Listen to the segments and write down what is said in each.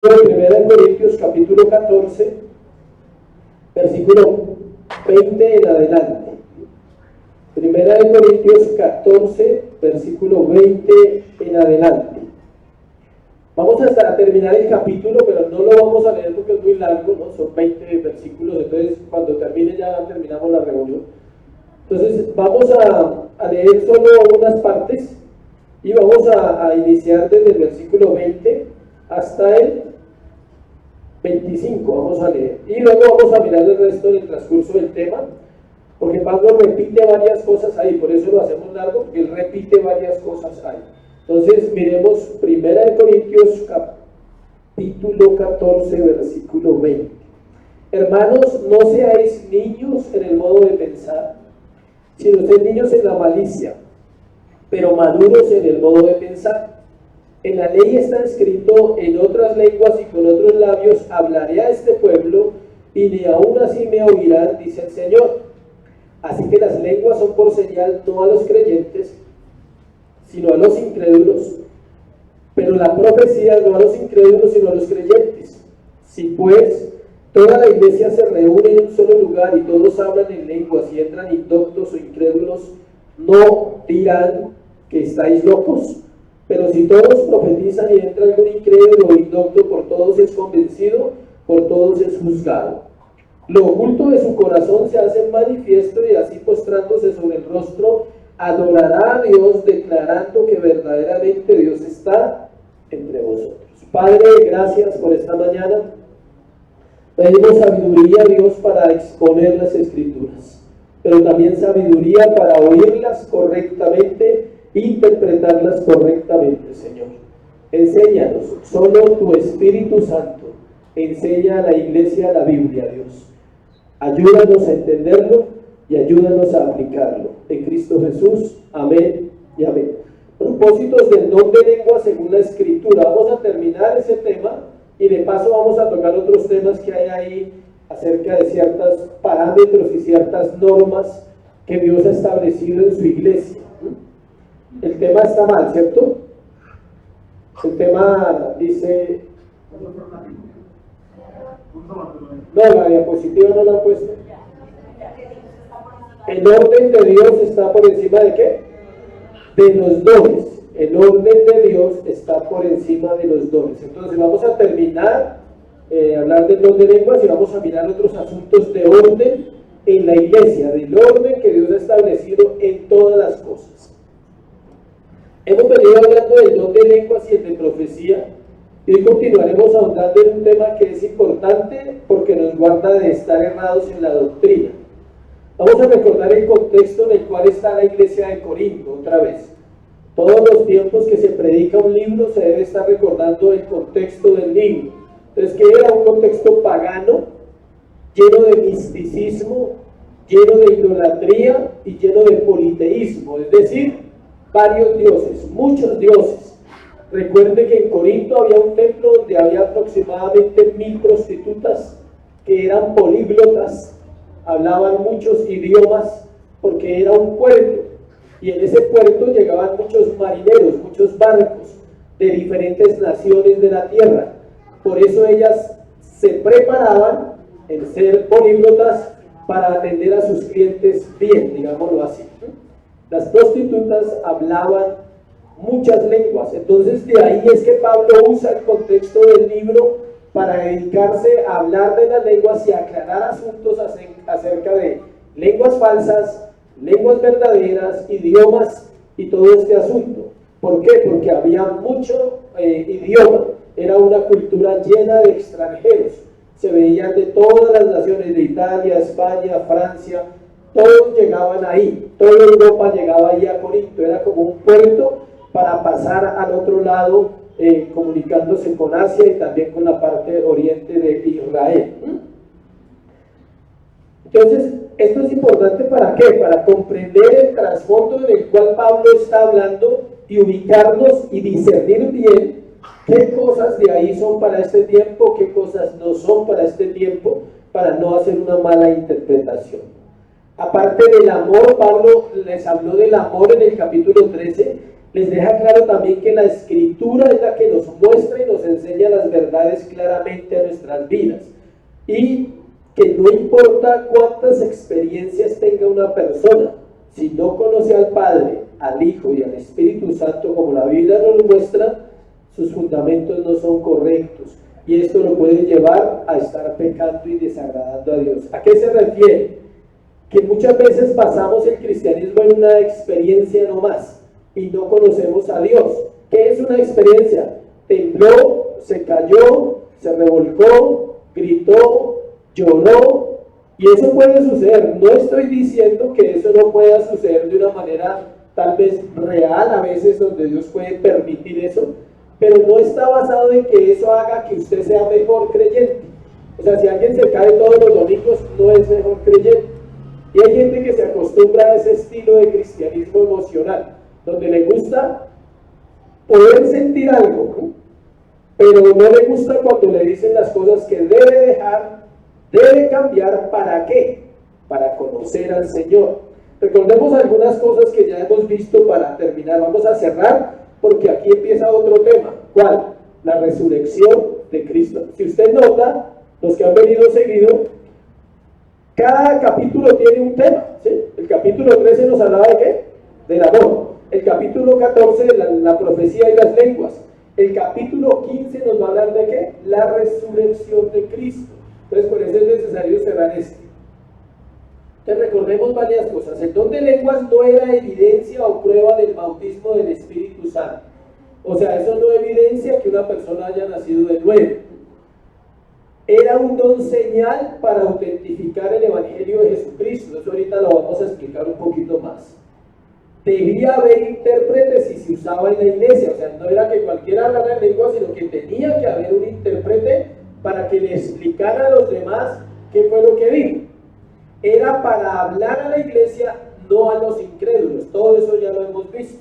1 Corintios capítulo 14, versículo 20 en adelante. 1 Corintios 14, versículo 20 en adelante. Vamos a terminar el capítulo, pero no lo vamos a leer porque es muy largo, ¿no? Son 20 versículos, entonces cuando termine ya terminamos la reunión. Entonces vamos a leer solo unas partes y vamos a iniciar desde el versículo 20 hasta el 25, vamos a leer. Y luego vamos a mirar el resto del transcurso del tema, porque Pablo repite varias cosas ahí, por eso lo hacemos largo, porque él repite varias cosas ahí. Entonces miremos 1 Corintios capítulo 14, versículo 20. Hermanos, no seáis niños en el modo de pensar, sino sed niños en la malicia, pero maduros en el modo de pensar. En la ley está escrito: en otras lenguas y con otros labios hablaré a este pueblo, y ni aún así me oirán, dice el Señor. Así que las lenguas son por señal no a los creyentes, sino a los incrédulos, pero la profecía no a los incrédulos, sino a los creyentes. Si pues toda la iglesia se reúne en un solo lugar y todos hablan en lenguas y entran indoctos o incrédulos, ¿no dirán que estáis locos? Pero si todos profetizan y entra algún incrédulo o indocto, por todos es convencido, por todos es juzgado. Lo oculto de su corazón se hace manifiesto, y así postrándose sobre el rostro, adorará a Dios, declarando que verdaderamente Dios está entre vosotros. Padre, gracias por esta mañana. Pedimos sabiduría, Dios, para exponer las Escrituras, pero también sabiduría para oírlas correctamente, interpretarlas correctamente, Señor. Enséñanos, solo tu Espíritu Santo enseña a la iglesia la Biblia, Dios. Ayúdanos a entenderlo y ayúdanos a aplicarlo. En Cristo Jesús, amén y amén. Propósitos del don de lengua según la Escritura. Vamos a terminar ese tema y de paso vamos a tocar otros temas que hay ahí acerca de ciertos parámetros y ciertas normas que Dios ha establecido en su iglesia. El tema está mal, ¿cierto? El tema dice... No, la diapositiva no la han puesto. El orden de Dios está por encima de ¿qué? De los dones. El orden de Dios está por encima de los dones. Entonces vamos a terminar hablar del don de lenguas y vamos a mirar otros asuntos de orden en la iglesia, del orden que Dios ha establecido en todas las cosas. Hemos venido hablando del don de lenguas y el de profecía, y hoy continuaremos ahondando en un tema que es importante porque nos guarda de estar errados en la doctrina. Vamos a recordar el contexto en el cual está la iglesia de Corinto otra vez. Todos los tiempos que se predica un libro se debe estar recordando el contexto del libro. Entonces, que era un contexto pagano, lleno de misticismo, lleno de idolatría y lleno de politeísmo, es decir, varios dioses, muchos dioses. Recuerde que en Corinto había un templo donde había aproximadamente 1000 prostitutas que eran políglotas, hablaban muchos idiomas porque era un puerto, y en ese puerto llegaban muchos marineros, muchos barcos de diferentes naciones de la tierra. Por eso ellas se preparaban en ser políglotas para atender a sus clientes bien, digámoslo así. Las prostitutas hablaban muchas lenguas. Entonces de ahí es que Pablo usa el contexto del libro para dedicarse a hablar de las lenguas y a aclarar asuntos acerca de lenguas falsas, lenguas verdaderas, idiomas y todo este asunto. ¿Por qué? Porque había mucho idioma. Era una cultura llena de extranjeros. Se veían de todas las naciones, de Italia, España, Francia. Todos llegaban ahí, toda Europa llegaba ahí a Corinto, era como un puerto para pasar al otro lado, comunicándose con Asia y también con la parte oriente de Israel. Entonces, esto es importante ¿para qué? Para comprender el trasfondo en el cual Pablo está hablando y ubicarnos y discernir bien qué cosas de ahí son para este tiempo, qué cosas no son para este tiempo, para no hacer una mala interpretación. Aparte del amor, Pablo les habló del amor en el capítulo 13, Les deja claro también que la Escritura es la que nos muestra y nos enseña las verdades claramente a nuestras vidas. Y que no importa cuántas experiencias tenga una persona, si no conoce al Padre, al Hijo y al Espíritu Santo como la Biblia nos muestra, sus fundamentos no son correctos. Y esto lo puede llevar a estar pecando y desagradando a Dios. ¿A qué se refiere? Que muchas veces pasamos el cristianismo en una experiencia nomás y no conocemos a Dios. ¿Qué es una experiencia? Tembló, se cayó, se revolcó, gritó, lloró, y eso puede suceder. No estoy diciendo que eso no pueda suceder de una manera tal vez real, a veces donde Dios puede permitir eso, pero no está basado en que eso haga que usted sea mejor creyente. O sea, si alguien se cae todos los domingos, no es mejor creyente. Y hay gente que se acostumbra a ese estilo de cristianismo emocional, donde le gusta poder sentir algo, ¿no? Pero no le gusta cuando le dicen las cosas que debe dejar, debe cambiar. ¿Para qué? Para conocer al Señor. Recordemos algunas cosas que ya hemos visto para terminar. Vamos a cerrar porque aquí empieza otro tema. ¿Cuál? La resurrección de Cristo. Si usted nota, los que han venido seguido, cada capítulo tiene un tema, ¿sí? El capítulo 13 nos hablaba de ¿qué? Del amor. El capítulo 14 de la profecía y las lenguas. El capítulo 15 nos va a hablar de ¿qué? La resurrección de Cristo. Entonces, por eso es necesario cerrar este. Entonces, recordemos varias cosas. El don de lenguas no era evidencia o prueba del bautismo del Espíritu Santo. O sea, eso no evidencia que una persona haya nacido de nuevo. Era un don señal para autentificar el Evangelio de Jesucristo. Eso ahorita lo vamos a explicar un poquito más. Debía haber intérpretes y se usaba en la iglesia. O sea, no era que cualquiera hablara en lengua, sino que tenía que haber un intérprete para que le explicara a los demás qué fue lo que dijo. Era para hablar a la iglesia, no a los incrédulos. Todo eso ya lo hemos visto.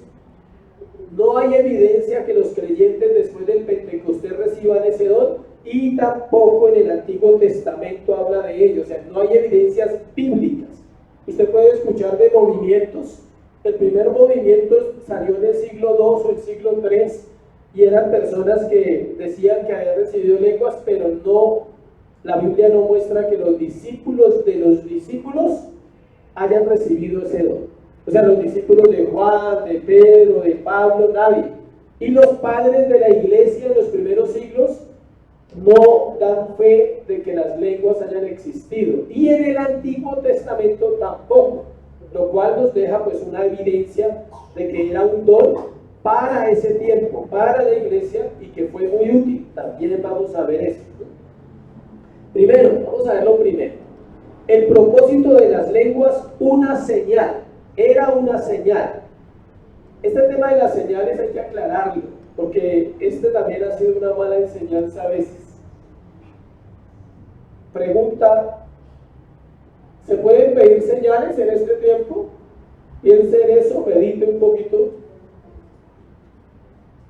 No hay evidencia que los creyentes después del Pentecostés reciban ese don, y tampoco en el Antiguo Testamento habla de ello. O sea, no hay evidencias bíblicas. Usted puede escuchar de movimientos. El primer movimiento salió en el siglo II o el siglo III, y eran personas que decían que habían recibido lenguas, pero no, la Biblia no muestra que los discípulos de los discípulos hayan recibido ese don. O sea, los discípulos de Juan, de Pedro, de Pablo, nadie. Y los padres de la iglesia en los primeros siglos no dan fe de que las lenguas hayan existido. Y en el Antiguo Testamento tampoco. Lo cual nos deja pues una evidencia de que era un don para ese tiempo, para la iglesia, y que fue muy útil. También vamos a ver esto. Primero, vamos a ver lo primero. El propósito de las lenguas, una señal. Era una señal. Este tema de las señales hay que aclararlo, porque este también ha sido una mala enseñanza a veces. Pregunta: ¿se pueden pedir señales en este tiempo? Piense en eso, medite un poquito.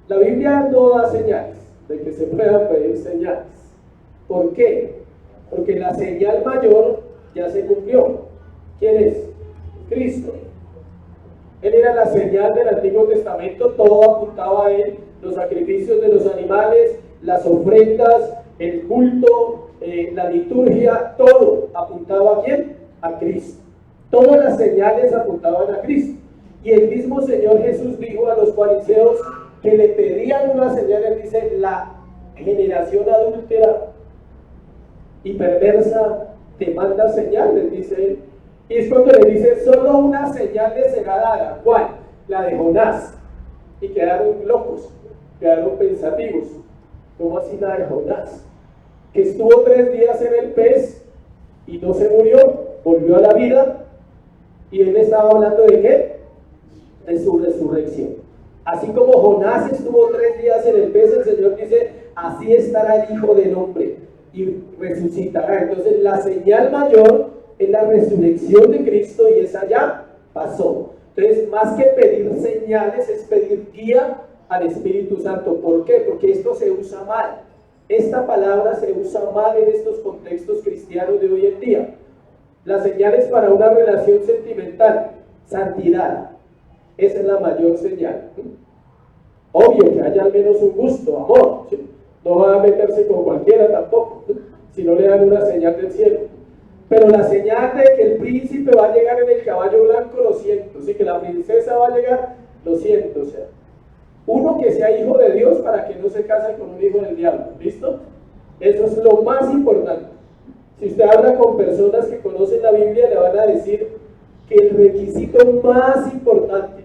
La Biblia no da señales de que se puedan pedir señales. ¿Por qué? Porque la señal mayor ya se cumplió. ¿Quién es? Cristo. Él era la señal del Antiguo Testamento, todo apuntaba a Él, los sacrificios de los animales, las ofrendas, el culto, la liturgia, todo apuntaba ¿a quién? A Cristo. Todas las señales apuntaban a Cristo. Y el mismo Señor Jesús dijo a los fariseos que le pedían una señal. Él dice: la generación adúltera y perversa te manda señales, dice él. Y es cuando le dice: solo una señal les será dada. ¿Cuál? La de Jonás. Y quedaron locos, quedaron pensativos. ¿Cómo así la de Jonás? Que estuvo 3 días en el pez y no se murió, volvió a la vida. Y él estaba hablando ¿de qué? De su resurrección. Así como Jonás estuvo 3 días en el pez, el Señor dice: así estará el Hijo del Hombre y resucitará. Entonces la señal mayor es la resurrección de Cristo, y esa ya pasó. Entonces, más que pedir señales, es pedir guía al Espíritu Santo. ¿Por qué? Porque esto se usa mal. Esta palabra se usa mal en estos contextos cristianos de hoy en día. Las señales para una relación sentimental: santidad. Esa es la mayor señal. obvio que haya al menos un gusto, amor, ¿sí? No va a meterse con cualquiera tampoco, si no le dan una señal del cielo. Pero la señal de que el príncipe va a llegar en el caballo blanco, lo siento, sí, que la princesa va a llegar, lo siento, o sea, uno que sea hijo de Dios para que no se case con un hijo del diablo, ¿listo? Eso es lo más importante. Si usted habla con personas que conocen la Biblia, le van a decir que el requisito más importante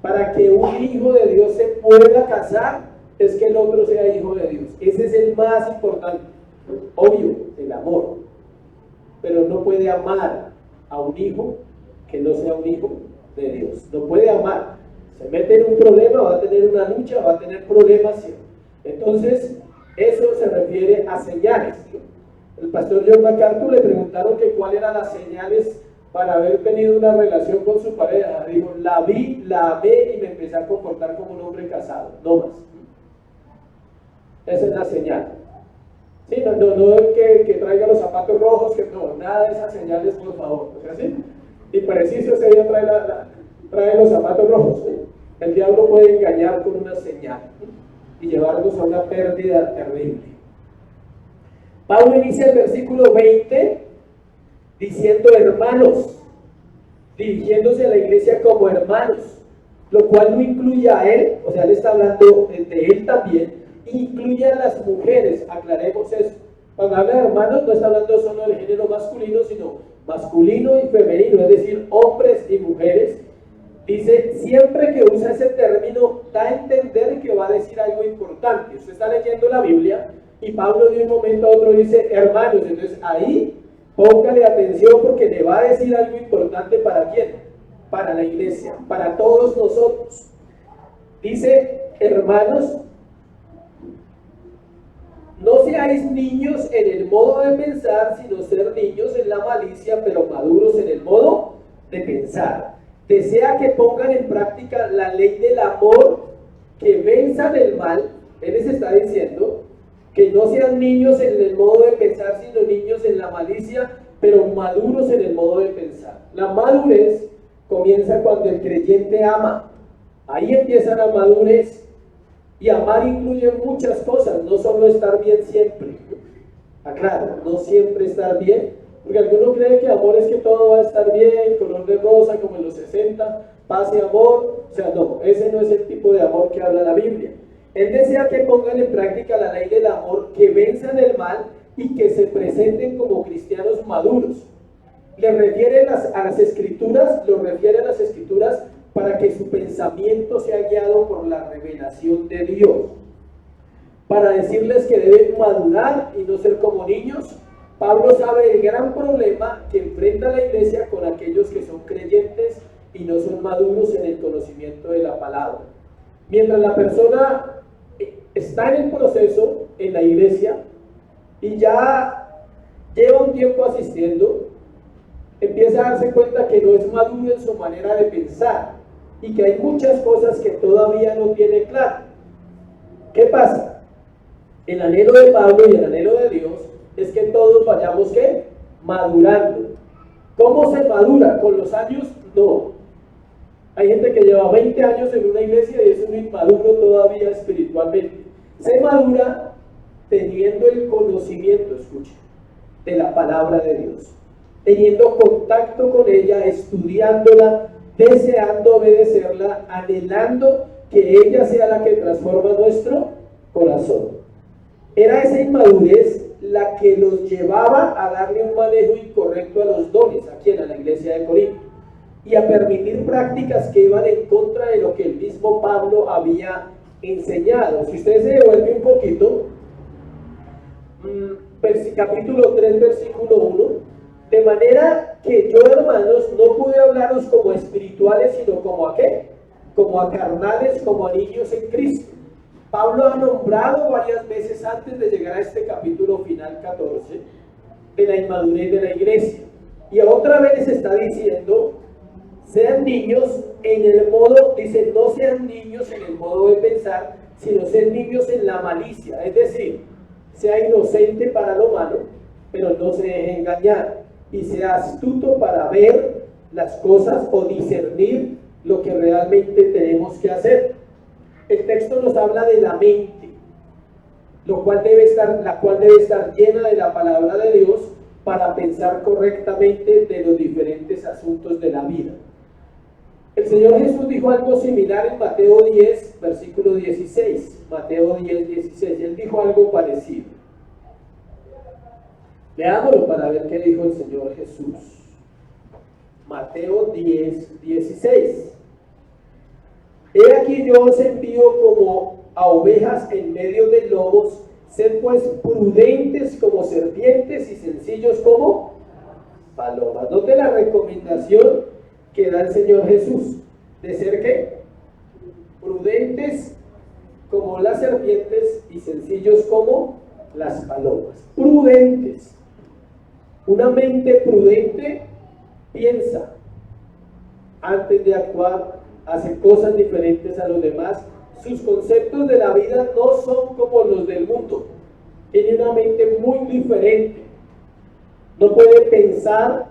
para que un hijo de Dios se pueda casar es que el otro sea hijo de Dios. Ese es el más importante. Obvio, el amor. Pero no puede amar a un hijo que no sea un hijo de Dios. No puede amar. Se mete en un problema, va a tener una lucha, va a tener problemas siempre. Entonces, eso se refiere a señales. El pastor John MacArthur le preguntaron que cuáles eran las señales para haber tenido una relación con su pareja. Dijo, la vi, la amé y me empecé a comportar como un hombre casado, no más. Esa es la señal. Sí, no que traiga los zapatos rojos, que no, nada de esas señales, por favor. O sea, ¿sí? Y preciso ese día trae los zapatos rojos. ¿Sí? El diablo puede engañar con una señal y llevarnos a una pérdida terrible. Pablo inicia el versículo 20 diciendo hermanos, dirigiéndose a la iglesia como hermanos, lo cual no incluye a él, o sea, él está hablando de él también, incluye a las mujeres, aclaremos eso. Cuando habla de hermanos no está hablando solo del género masculino, sino masculino y femenino, es decir, hombres y mujeres. Dice, siempre que usa ese término, da a entender que va a decir algo importante. Usted está leyendo la Biblia y Pablo de un momento a otro dice, hermanos, entonces ahí póngale atención porque le va a decir algo importante. ¿Para quién? Para la iglesia, para todos nosotros. Dice, hermanos, no seáis niños en el modo de pensar, sino ser niños en la malicia, pero maduros en el modo de pensar. Desea que pongan en práctica la ley del amor, que venzan el mal. Él les está diciendo que no sean niños en el modo de pensar, sino niños en la malicia, pero maduros en el modo de pensar. La madurez comienza cuando el creyente ama. Ahí empieza la madurez. Y amar incluye muchas cosas, no solo estar bien siempre. Aclaro, no siempre estar bien, porque alguno cree que amor es que todo va a estar bien, color de rosa como en los 60, paz y amor. O sea, no, ese no es el tipo de amor que habla la Biblia. Él desea que pongan en práctica la ley del amor, que venzan el mal y que se presenten como cristianos maduros. Le refiere a las escrituras, lo refiere a las escrituras para que su pensamiento sea guiado por la revelación de Dios. Para decirles que deben madurar y no ser como niños, Pablo sabe el gran problema que enfrenta la iglesia con aquellos que son creyentes y no son maduros en el conocimiento de la palabra. Mientras la persona está en el proceso en la iglesia y ya lleva un tiempo asistiendo, empieza a darse cuenta que no es maduro en su manera de pensar y que hay muchas cosas que todavía no tiene claro. ¿Qué pasa? El anhelo de Pablo y el anhelo de Dios es que todos vayamos, ¿qué? Madurando. ¿Cómo se madura? ¿Con los años? No. Hay gente que lleva 20 años en una iglesia y es un inmaduro todavía espiritualmente. Se madura teniendo el conocimiento, escuche, de la palabra de Dios, teniendo contacto con ella, estudiándola, deseando obedecerla, anhelando que ella sea la que transforma nuestro corazón. Era esa inmadurez la que los llevaba a darle un manejo incorrecto a los dones, aquí en la iglesia de Corinto, y a permitir prácticas que iban en contra de lo que el mismo Pablo había enseñado. Si usted se devuelve un poquito, capítulo 3, versículo 1, de manera que yo, hermanos, no pude hablaros como espirituales, sino como a ¿qué? Como a carnales, como a niños en Cristo. Pablo ha nombrado varias veces antes de llegar a este capítulo final 14 de la inmadurez de la iglesia. Y otra vez está diciendo, sean niños en el modo, dice, no sean niños en el modo de pensar, sino sean niños en la malicia. Es decir, sea inocente para lo malo, pero no se deje engañar. Y sea astuto para ver las cosas o discernir lo que realmente tenemos que hacer. el texto nos habla de la mente, la cual debe estar llena de la palabra de Dios para pensar correctamente de los diferentes asuntos de la vida. El Señor Jesús dijo algo similar en Mateo 10, versículo 16. Mateo 10, 16. Él dijo algo parecido. Leámoslo para ver qué dijo el Señor Jesús. Mateo 10, 16. He aquí yo os envío como a ovejas en medio de lobos. Sed pues prudentes como serpientes y sencillos como palomas. Note la recomendación que da el Señor Jesús de ser ¿qué? Prudentes como las serpientes y sencillos como las palomas. Prudentes. Una mente prudente piensa antes de actuar, hace cosas diferentes a los demás. Sus conceptos de la vida no son como los del mundo. Tiene una mente muy diferente. No puede pensar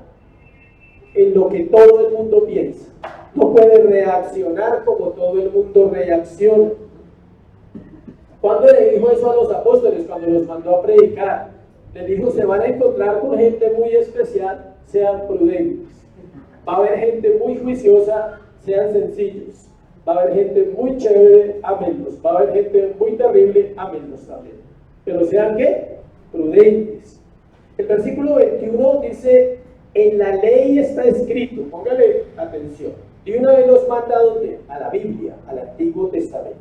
en lo que todo el mundo piensa. No puede reaccionar como todo el mundo reacciona. ¿Cuándo le dijo eso a los apóstoles? Cuando los mandó a predicar. Les dijo, se van a encontrar con gente muy especial, sean prudentes. Va a haber gente muy juiciosa, sean sencillos. Va a haber gente muy chévere, ámenlos. Va a haber gente muy terrible, ámenlos también. Pero sean ¿qué? Prudentes. El versículo 21 dice, en la ley está escrito, póngale atención. Y una vez los manda ¿a dónde? A la Biblia, al Antiguo Testamento.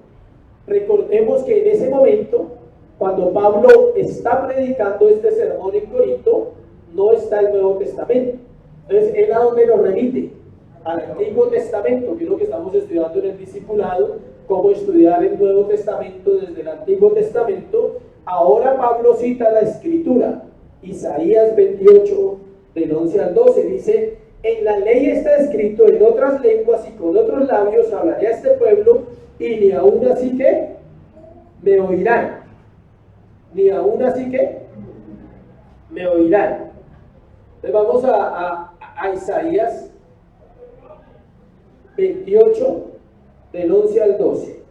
Recordemos que en ese momento, cuando Pablo está predicando este sermón en Corinto, no está el Nuevo Testamento. Entonces, ¿él a dónde lo remite? Al Antiguo Testamento, que es lo que estamos estudiando en el discipulado, cómo estudiar el Nuevo Testamento desde el Antiguo Testamento. Ahora Pablo cita la Escritura, Isaías 28, del 11 al 12, dice, en la ley está escrito, en otras lenguas y con otros labios hablaré a este pueblo, y ni aún así que me oirán. Ni aún así que me oirán. Entonces vamos a Isaías 28, del 11 al 12.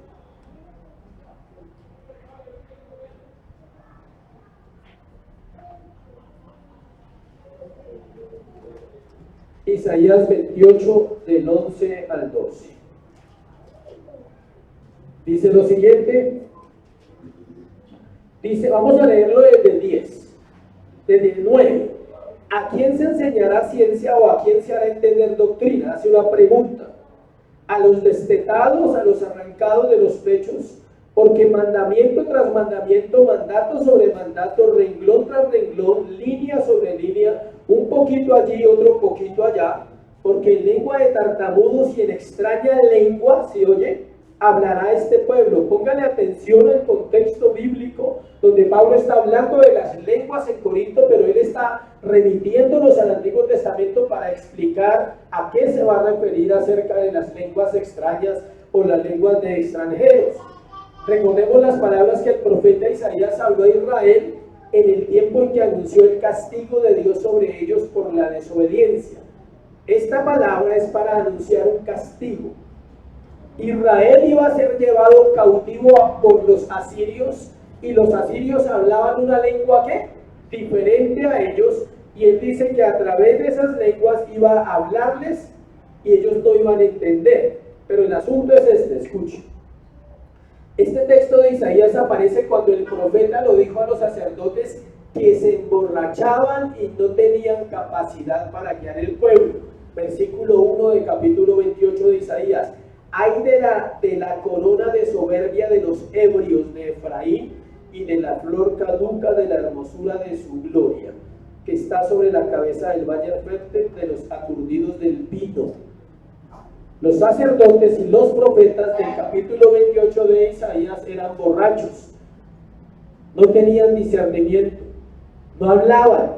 Isaías 28, del 11 al 12. Dice lo siguiente. Dice, vamos a leerlo desde el 10, desde el 9. ¿A quién se enseñará ciencia o a quién se hará entender doctrina? Hace una pregunta. A los destetados, a los arrancados de los pechos, porque mandamiento tras mandamiento, mandato sobre mandato, renglón tras renglón, línea sobre línea, un poquito allí, otro poquito allá, porque en lengua de tartamudos y en extraña lengua, ¿se oye?, hablará este pueblo. Póngale atención al contexto bíblico, donde Pablo está hablando de las lenguas en Corinto, pero él está remitiéndonos al Antiguo Testamento para explicar a qué se va a referir acerca de las lenguas extrañas o las lenguas de extranjeros. Recordemos las palabras que el profeta Isaías habló a Israel en el tiempo en que anunció el castigo de Dios sobre ellos por la desobediencia. Esta palabra es para anunciar un castigo. Israel iba a ser llevado cautivo por los asirios, y los asirios hablaban una lengua ¿qué? Diferente a ellos, y él dice que a través de esas lenguas iba a hablarles y ellos no iban a entender. Pero el asunto es este, escuchen. Este texto de Isaías aparece cuando el profeta lo dijo a los sacerdotes que se emborrachaban y no tenían capacidad para guiar el pueblo. Versículo 1 del capítulo 28 de Isaías. Hay de la corona de soberbia de los ebrios de Efraín y de la flor caduca de la hermosura de su gloria, que está sobre la cabeza del valle fértil de los aturdidos del vino. Los sacerdotes y los profetas del capítulo 28 de Isaías eran borrachos, no tenían discernimiento, no hablaban,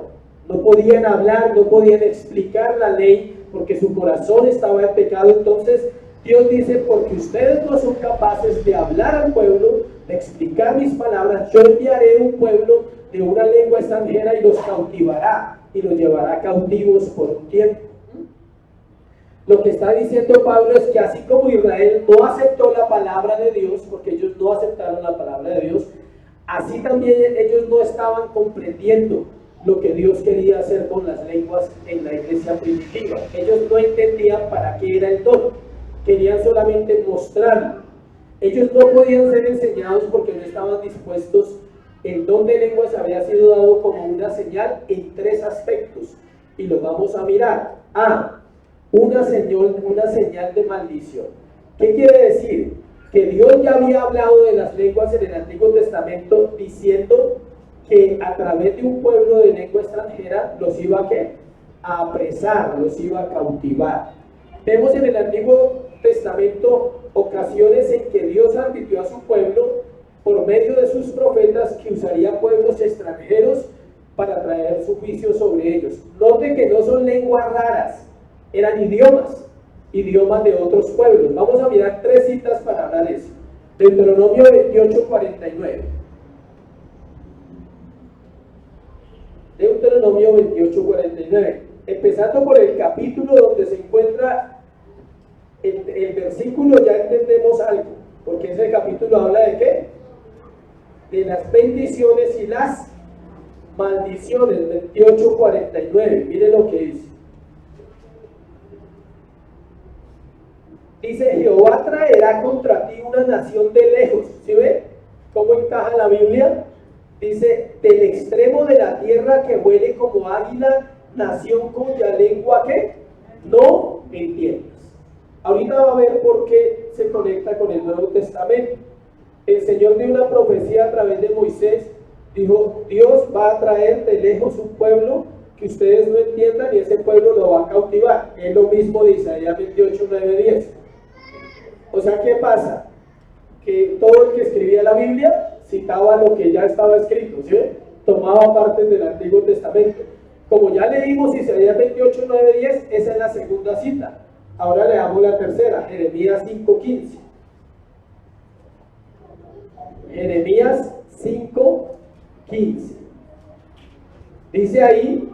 no podían hablar, no podían explicar la ley porque su corazón estaba en pecado. Entonces Dios dice, porque ustedes no son capaces de hablar al pueblo, de explicar mis palabras, yo enviaré un pueblo de una lengua extranjera y los cautivará y los llevará cautivos por un tiempo. Lo que está diciendo Pablo es que así como Israel no aceptó la palabra palabra de Dios, porque ellos no aceptaron la palabra de Dios, así también ellos no estaban comprendiendo lo que Dios quería hacer con las lenguas en la iglesia primitiva. Ellos no entendían para qué era el don, querían solamente mostrarlo. Ellos no podían ser enseñados porque no estaban dispuestos. El don de lenguas había sido dado como una señal en 3 aspectos, y los vamos a mirar. Una señal de maldición. ¿Qué quiere decir? Que Dios ya había hablado de las lenguas en el Antiguo Testamento, diciendo que a través de un pueblo de lengua extranjera los iba a apresar, los iba a cautivar. Vemos en el Antiguo Testamento ocasiones en que Dios advirtió a su pueblo por medio de sus profetas que usaría pueblos extranjeros para traer su juicio sobre ellos. Noten que no son lenguas raras, eran idiomas de otros pueblos. Vamos a mirar 3 citas para hablar de eso. Deuteronomio 28:49. Deuteronomio 28:49. Empezando por el capítulo donde se encuentra el versículo, ya entendemos algo, porque ese capítulo habla de ¿qué? De las bendiciones y las maldiciones. 28:49. Mire lo que dice. Dice: Jehová traerá contra ti una nación de lejos. ¿Sí ve cómo encaja la Biblia? Dice: del extremo de la tierra que vuele como águila, nación cuya lengua ¿qué? No entiendas. Ahorita va a ver por qué se conecta con el Nuevo Testamento. El Señor dio una profecía a través de Moisés. Dijo: Dios va a traer de lejos un pueblo que ustedes no entiendan, y ese pueblo lo va a cautivar. Es lo mismo de Isaías 28:9-10. O sea, ¿qué pasa? Que todo el que escribía la Biblia citaba lo que ya estaba escrito, ¿sí? Tomaba partes del Antiguo Testamento. Como ya leímos Isaías 28:9-10, esa es la segunda cita. Ahora leamos la tercera, Jeremías 5:15. Jeremías 5:15. Dice ahí: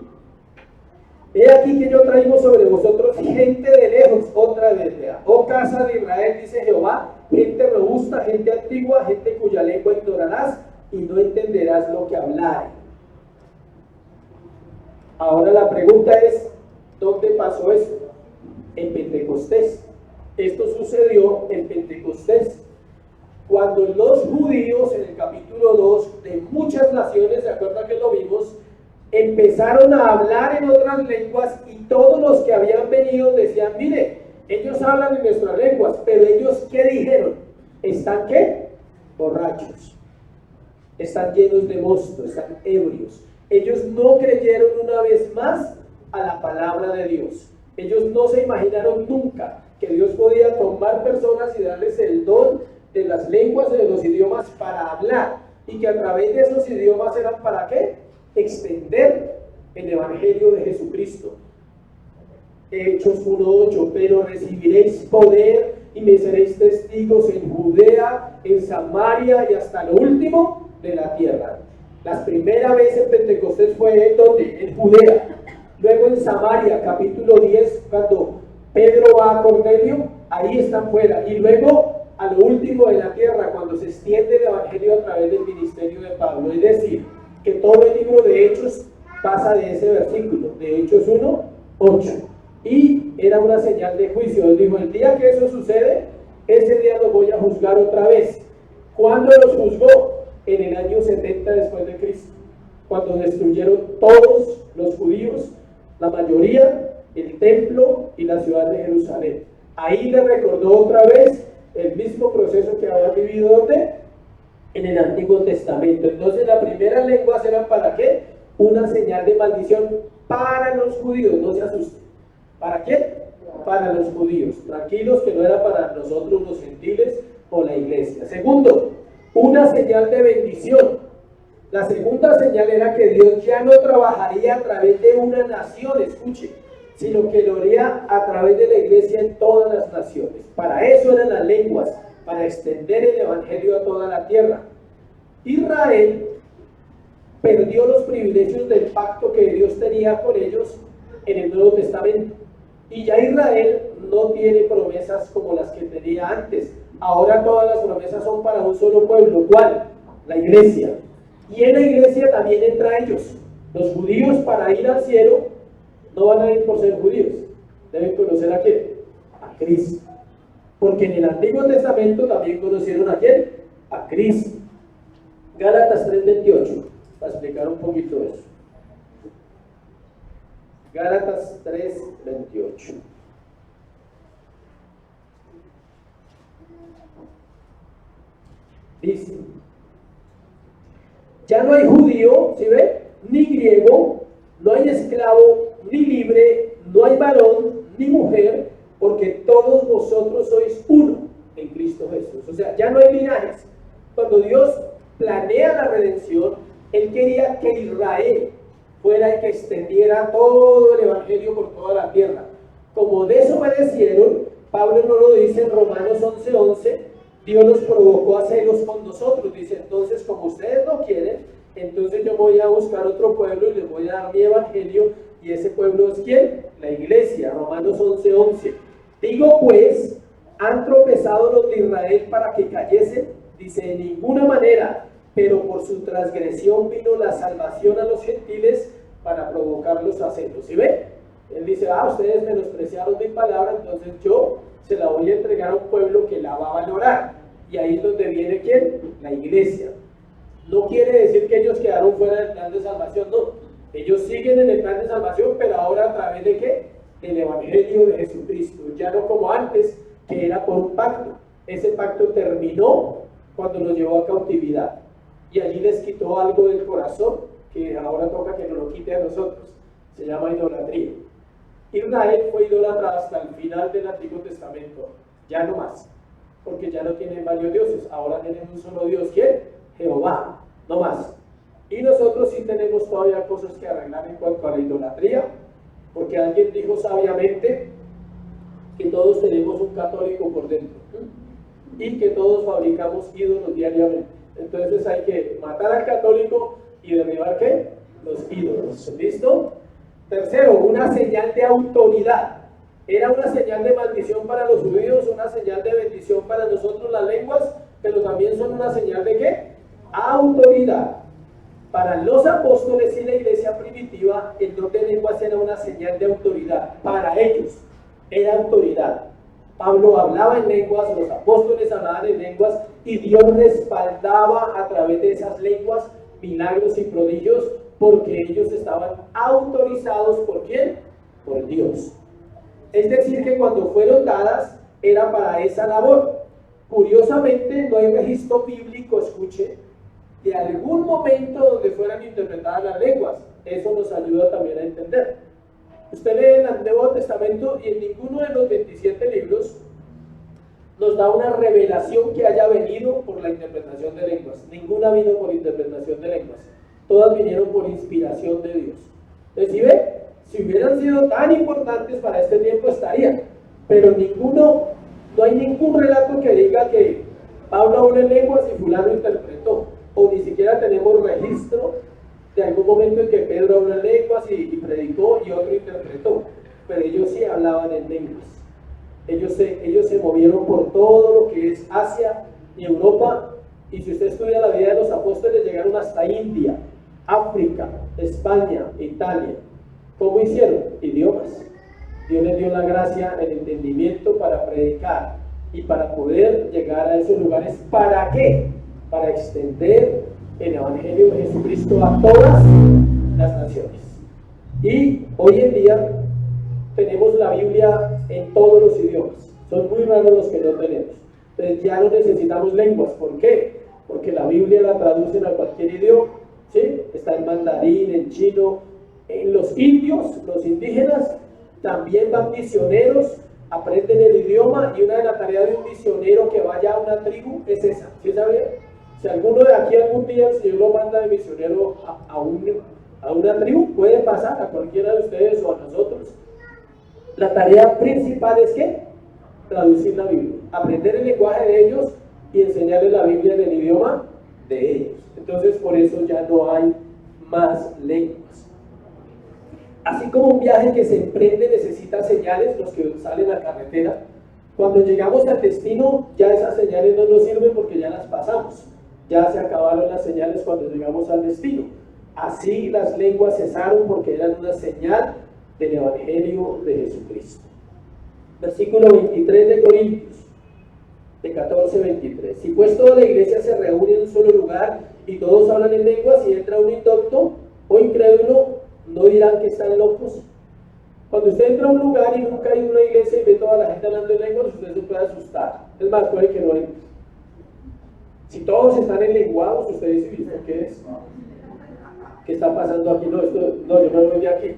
he aquí que yo traigo sobre vosotros gente de lejos, otra vez, oh casa de Israel, dice Jehová, gente robusta, gente antigua, gente cuya lengua ignorarás y no entenderás lo que hablaré. Ahora la pregunta es: ¿dónde pasó esto? En Pentecostés. Esto sucedió en Pentecostés, cuando los judíos, en el capítulo 2, de muchas naciones, ¿se acuerdan que lo vimos?, empezaron a hablar en otras lenguas, y todos los que habían venido decían: mire, ellos hablan en nuestras lenguas, pero ellos ¿qué dijeron? ¿Están qué? Borrachos, están llenos de mosto, están ebrios. Ellos no creyeron una vez más a la palabra de Dios. Ellos no se imaginaron nunca que Dios podía tomar personas y darles el don de las lenguas, de los idiomas, para hablar, y que a través de esos idiomas eran ¿para qué? Extender el evangelio de Jesucristo. Hechos 1:8: pero recibiréis poder y me seréis testigos en Judea, en Samaria y hasta lo último de la tierra. La primera vez en Pentecostés fue ¿dónde? En Judea. Luego en Samaria, capítulo 10, cuando Pedro va a Cornelio, ahí están fuera. Y luego a lo último de la tierra, cuando se extiende el evangelio a través del ministerio de Pablo. Es decir, que todo el libro de Hechos pasa de ese versículo, de Hechos 1:8. Y era una señal de juicio. Él dijo: el día que eso sucede, ese día lo voy a juzgar otra vez. ¿Cuándo los juzgó? En el año 70 después de Cristo, cuando destruyeron todos los judíos, la mayoría, el templo y la ciudad de Jerusalén. Ahí le recordó otra vez el mismo proceso que había vivido ¿dónde? En el Antiguo Testamento. Entonces las primeras lenguas eran ¿para qué? Una señal de maldición para los judíos. No se asusten. ¿Para qué? Para los judíos. Tranquilos, que no era para nosotros los gentiles o la iglesia. Segundo, una señal de bendición. La segunda señal era que Dios ya no trabajaría a través de una nación, escuche, sino que lo haría a través de la iglesia en todas las naciones. Para eso eran las lenguas, para extender el evangelio a toda la tierra. Israel perdió los privilegios del pacto que Dios tenía con ellos en el Nuevo Testamento. Y ya Israel no tiene promesas como las que tenía antes, Ahora todas las promesas son para un solo pueblo. ¿Cuál? La iglesia. Y en la iglesia también entra ellos. Los judíos, para ir al cielo no van a ir por ser judíos. Deben conocer a quién, a Cristo. Porque en el Antiguo Testamento también conocieron a quién, a Cristo. Gálatas 3:28, para explicar un poquito eso. Gálatas 3:28. Dice: ya no hay judío, ¿sí ve? Ni griego, no hay esclavo, ni libre, no hay varón, ni mujer, porque todos vosotros sois uno en Cristo Jesús. O sea, ya no hay linajes. Cuando Dios planea la redención, Él quería que Israel fuera el que extendiera todo el evangelio por toda la tierra. Como desobedecieron, Pablo no lo dice en Romanos 11:11, Dios los provocó a celos con nosotros. Dice, entonces como ustedes no quieren, entonces yo voy a buscar otro pueblo y les voy a dar mi evangelio. ¿Y ese pueblo es quién? La iglesia. Romanos 11:11. Digo pues, ¿han tropezado los de Israel para que cayesen? Dice, de ninguna manera, pero por su transgresión vino la salvación a los gentiles para provocarlos a celos. ¿Sí ve? Él dice, ustedes menospreciaron mi palabra, entonces yo se la voy a entregar a un pueblo que la va a valorar. Y ahí es donde viene ¿quién? La iglesia. No quiere decir que ellos quedaron fuera del plan de salvación, no. Ellos siguen en el plan de salvación, pero ahora a través de ¿qué? Del evangelio de Jesucristo. Ya no como antes, que era por un pacto. Ese pacto terminó cuando nos llevó a cautividad. Y allí les quitó algo del corazón, que ahora toca que nos lo quite a nosotros. Se llama idolatría. Israel fue idólatra hasta el final del Antiguo Testamento. Ya no más. Porque ya no tienen varios dioses. Ahora tienen un solo Dios. ¿Quién? Jehová. No más. Y nosotros sí tenemos todavía cosas que arreglar en cuanto a la idolatría. Porque alguien dijo sabiamente que todos tenemos un católico por dentro. Y que todos fabricamos ídolos diariamente. Entonces hay que matar al católico y derribar ¿qué? Los ídolos. ¿Listo? Tercero, una señal de autoridad. Era una señal de maldición para los judíos, una señal de bendición para nosotros las lenguas, pero también son una señal de ¿qué? Autoridad. Para los apóstoles y la iglesia primitiva, el don de lenguas era una señal de autoridad. Para ellos era autoridad. Pablo hablaba en lenguas, los apóstoles hablaban en lenguas y Dios respaldaba a través de esas lenguas milagros y prodigios porque ellos estaban autorizados ¿por quién? Por Dios. Es decir que cuando fueron dadas era para esa labor. Curiosamente no hay registro bíblico, escuche, de algún momento donde fueran interpretadas las lenguas. Eso nos ayuda también a entender. Usted lee el Nuevo Testamento y en ninguno de los 27 libros nos da una revelación que haya venido por la interpretación de lenguas. Ninguna vino por interpretación de lenguas. Todas vinieron por inspiración de Dios. Entonces, ¿sí ve? Si hubieran sido tan importantes para este tiempo estarían. Pero no hay ningún relato que diga que Pablo habló en lenguas y fulano interpretó. O ni siquiera tenemos registro de algún momento en que Pedro habló en lenguas y predicó y otro interpretó. Pero ellos sí hablaban en lenguas. Ellos se movieron por todo lo que es Asia y Europa. Y si usted estudia la vida de los apóstoles, llegaron hasta India, África, España, Italia. ¿Cómo hicieron? Idiomas. Dios les dio la gracia, el entendimiento para predicar y para poder llegar a esos lugares. ¿Para qué? Para extender el Evangelio de Jesucristo a todas las naciones. Y hoy en día tenemos la Biblia en todos los idiomas. Son muy raros los que no tenemos. Entonces ya no necesitamos lenguas. ¿Por qué? Porque la Biblia la traducen a cualquier idioma. ¿Sí? Está en mandarín, en chino. En los indios, los indígenas, también van misioneros, aprenden el idioma, y una de las tareas de un misionero que vaya a una tribu es esa. ¿Sí sabía? Si alguno de aquí algún día el Señor lo manda de misionero a una tribu, puede pasar a cualquiera de ustedes o a nosotros. La tarea principal es ¿qué? Traducir la Biblia, aprender el lenguaje de ellos y enseñarles la Biblia en el idioma de ellos. Entonces por eso ya no hay más lenguas. Así como un viaje que se emprende necesita señales, los que salen a carretera, Cuando llegamos al destino, ya esas señales no nos sirven porque ya las pasamos. Ya se acabaron las señales cuando llegamos al destino. Así las lenguas cesaron porque eran una señal del Evangelio de Jesucristo. Versículo 23 de Corintios, de 14-23. Si pues toda la iglesia se reúne en un solo lugar y todos hablan en lenguas y entra un indocto o incrédulo, ¿no dirán que están locos? Cuando usted entra a un lugar y nunca hay una iglesia y ve toda la gente hablando en lenguas, usted se puede asustar. Es más, puede que no entre. Si todos están en lenguados, usted dice, ¿qué es? ¿Qué está pasando aquí? No, yo me voy de aquí.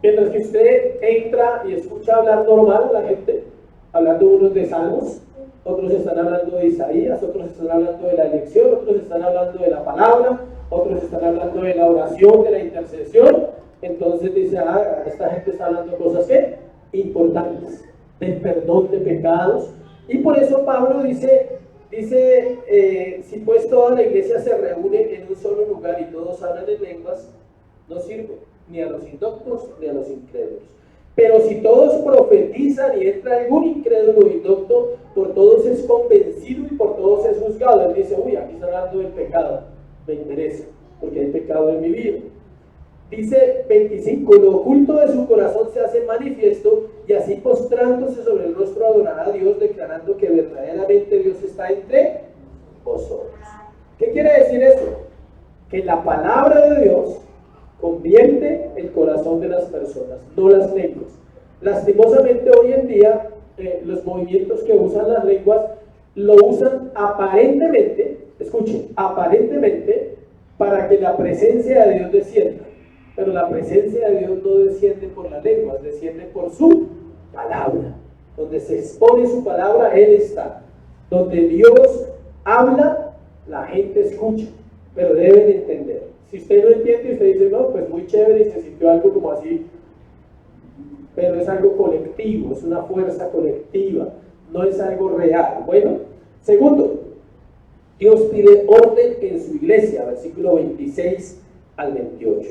Mientras que usted entra y escucha hablar normal a la gente, hablando unos de Salmos, otros están hablando de Isaías, otros están hablando de la elección, otros están hablando de la palabra, otros están hablando de la oración, de la intercesión. Entonces dice, esta gente está hablando cosas ¿qué? Importantes, del perdón de pecados. Y por eso Pablo dice, si pues toda la iglesia se reúne en un solo lugar y todos hablan en lenguas, no sirve ni a los indoctos ni a los incrédulos. Pero si todos profetizan y entra algún incrédulo o indocto, por todos es convencido y por todos es juzgado. Él dice, aquí está hablando del pecado, me interesa, porque hay pecado en mi vida. Dice 25, lo oculto de su corazón se hace manifiesto y así postrándose sobre el rostro adorará a Dios, declarando que verdaderamente Dios está entre vosotros. ¿Qué quiere decir eso? Que la palabra de Dios convierte el corazón de las personas, no las lenguas. Lastimosamente hoy en día los movimientos que usan las lenguas lo usan aparentemente, escuchen, aparentemente para que la presencia de Dios descienda. Pero la presencia de Dios no desciende por las lenguas, desciende por su palabra. Donde se expone su palabra, Él está. Donde Dios habla, la gente escucha. Pero deben entender. Si usted no entiende, usted dice, no, pues muy chévere y se sintió algo como así. Pero es algo colectivo, es una fuerza colectiva, no es algo real. Bueno, segundo, Dios pide orden en su iglesia, versículo 26 al 28.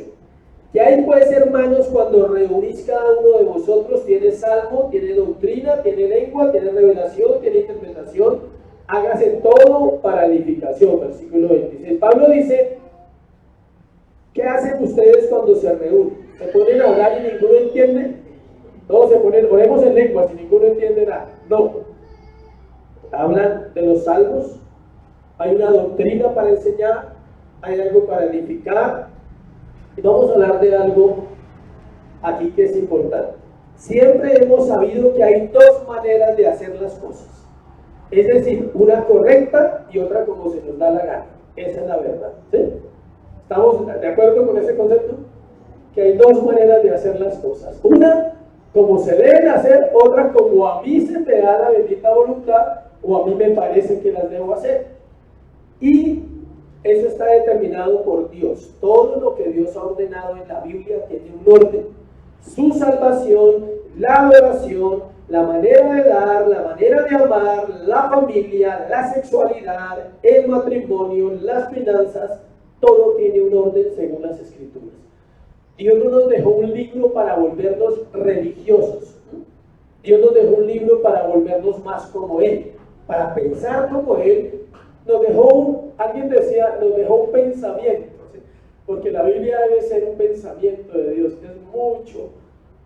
¿Qué hay pues, hermanos, cuando reunís cada uno de vosotros? Tiene salmo, tiene doctrina, tiene lengua, tiene revelación, tiene interpretación. Hágase todo para edificación. Versículo 26. Pablo dice, ¿qué hacen ustedes cuando se reúnen? ¿Se ponen a orar y ninguno entiende? Todos se ponen, oremos en lenguas y ninguno entiende nada. No. Hablan de los salmos, hay una doctrina para enseñar, hay algo para edificar. Y vamos a hablar de algo aquí que es importante. Siempre hemos sabido que hay dos maneras de hacer las cosas. Es decir, una correcta y otra como se nos da la gana. Esa es la verdad. ¿Sí? ¿Estamos de acuerdo con ese concepto? Que hay dos maneras de hacer las cosas. Una, como se deben hacer, otra como a mí se me da la bendita voluntad o a mí me parece que las debo hacer. Y eso está determinado por Dios. Todo lo que Dios ha ordenado en la Biblia tiene un orden. Su salvación, la adoración, la manera de dar, la manera de amar, la familia, la sexualidad, el matrimonio, las finanzas, todo tiene un orden según las Escrituras. Dios no nos dejó un libro para volvernos religiosos. Dios nos dejó un libro para volvernos más como Él, para pensar como Él. Nos dejó alguien decía, nos dejó un pensamiento, ¿sí? Porque la Biblia debe ser un pensamiento de Dios. Es mucho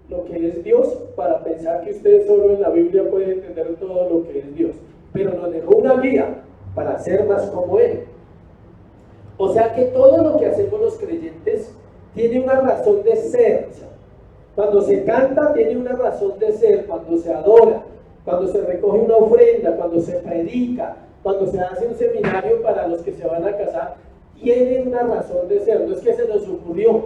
lo que es Dios para pensar que usted solo en la Biblia puede entender todo lo que es Dios. Pero nos dejó una guía para ser más como Él. O sea que todo lo que hacemos los creyentes tiene una razón de ser. O sea, cuando se canta tiene una razón de ser, cuando se adora, cuando se recoge una ofrenda, cuando se predica, cuando se hace un seminario para los que se van a casar, tiene una razón de ser. No es que se nos ocurrió,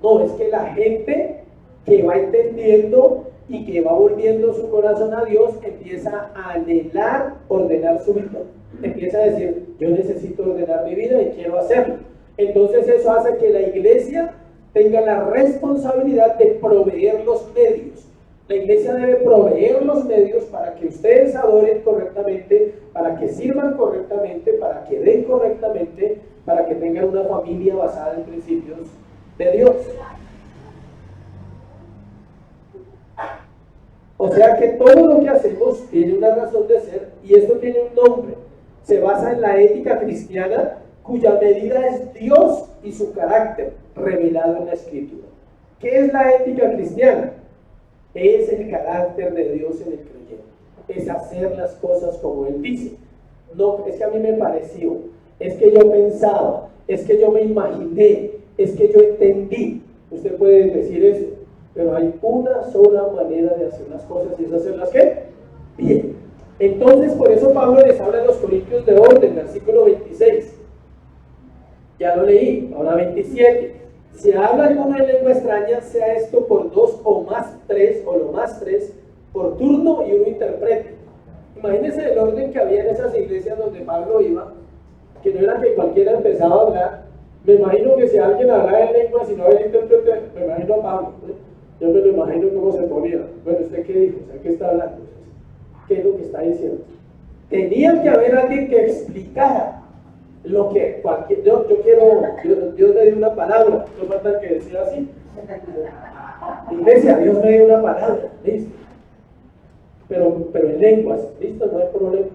no, es que la gente que va entendiendo y que va volviendo su corazón a Dios empieza a anhelar ordenar su vida. Empieza a decir, yo necesito ordenar mi vida y quiero hacerlo. Entonces eso hace que la iglesia tenga la responsabilidad de proveer los medios. La iglesia debe proveer los medios para que ustedes adoren correctamente, para que sirvan correctamente, para que den correctamente, para que tengan una familia basada en principios de Dios. O sea, sea que todo lo que hacemos tiene una razón de ser y esto tiene un nombre. Se basa en la ética cristiana cuya medida es Dios y su carácter revelado en la Escritura. ¿Qué es la ética cristiana? Es el carácter de Dios en el creyente. Es hacer las cosas como Él dice. No, es que a mí me pareció, es que yo pensaba, es que yo me imaginé, es que yo entendí. Usted puede decir eso, pero hay una sola manera de hacer las cosas y es hacerlas ¿qué? Bien. Entonces, por eso Pablo les habla a los Corintios de orden, versículo 26. Ya lo leí, ahora 27. Si habla alguno en lengua extraña, sea esto por dos o más tres, o lo más tres, por turno y uno interprete. Imagínense el orden que había en esas iglesias donde Pablo iba, que no era que cualquiera empezaba a hablar. Me imagino que si alguien hablaba en lengua, si no había intérprete, me imagino a Pablo. Yo me lo imagino cómo se ponía. Bueno, ¿usted qué dijo? O sea, ¿qué está hablando? ¿Qué es lo que está diciendo? Tenía que haber alguien que explicara lo que cualquier... Dios me dio una palabra, no falta que decía así. Iglesia, Dios me dio una palabra, listo. Pero en lenguas, listo, no hay problema.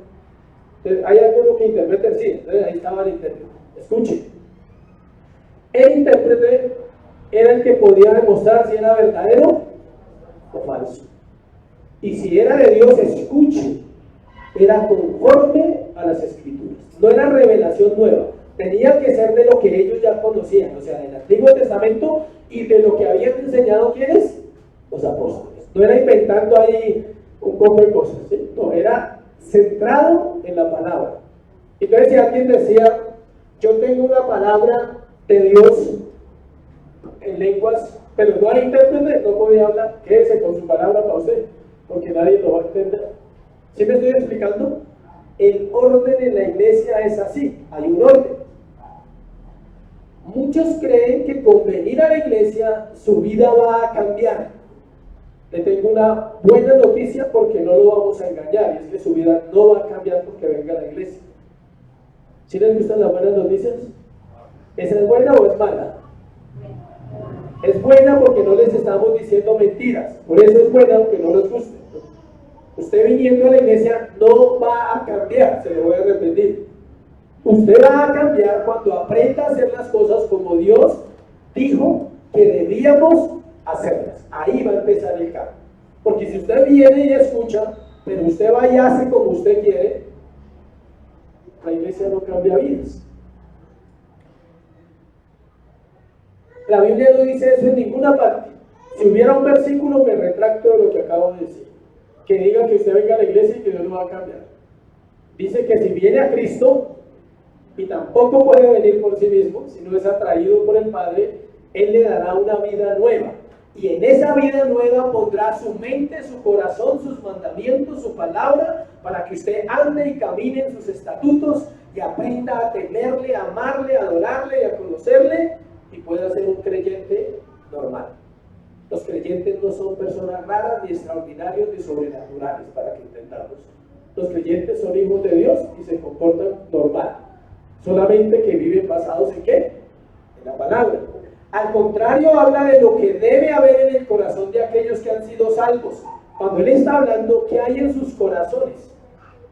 Entonces, hay alguno que interprete, sí, entonces ahí estaba el intérprete. Escuche. El intérprete era el que podía demostrar si era verdadero o falso. Y si era de Dios, escuche, era conforme a las Escrituras. No era revelación nueva. Tenía que ser de lo que ellos ya conocían, o sea, del Antiguo Testamento y de lo que habían enseñado ¿quiénes? Los apóstoles. No era inventando ahí un poco de cosas, ¿sí? No, era centrado en la palabra. Entonces, si alguien decía, yo tengo una palabra de Dios en lenguas, pero no hay intérprete, no podía hablar, quédese con su palabra para usted, porque nadie lo va a entender. ¿Sí me estoy explicando? El orden en la iglesia es así, hay un orden. Muchos creen que con venir a la iglesia su vida va a cambiar. Le tengo una buena noticia porque no lo vamos a engañar, y es que su vida no va a cambiar porque venga a la iglesia. ¿Sí les gustan las buenas noticias? ¿Esa es buena o es mala? Es buena porque no les estamos diciendo mentiras, por eso es buena aunque no les guste. Usted viniendo a la iglesia no va a cambiar, se lo voy a repetir. Usted va a cambiar cuando aprenda a hacer las cosas como Dios dijo que debíamos hacerlas. Ahí va a empezar el cambio. Porque si usted viene y escucha, pero usted va y hace como usted quiere, la iglesia no cambia vidas. La Biblia no dice eso en ninguna parte. Si hubiera un versículo, me retracto de lo que acabo de decir, que diga que usted venga a la iglesia y que Dios lo va a cambiar. Dice que si viene a Cristo, y tampoco puede venir por sí mismo, si no es atraído por el Padre, Él le dará una vida nueva. Y en esa vida nueva pondrá su mente, su corazón, sus mandamientos, su palabra, para que usted ande y camine en sus estatutos y aprenda a temerle, a amarle, a adorarle y a conocerle, y pueda ser un creyente normal. Los creyentes no son personas raras, ni extraordinarios, ni sobrenaturales, para que entendamos. Los creyentes son hijos de Dios y se comportan normal. Solamente que viven basados ¿en qué? En la palabra. Al contrario, habla de lo que debe haber en el corazón de aquellos que han sido salvos. Cuando él está hablando, ¿qué hay en sus corazones?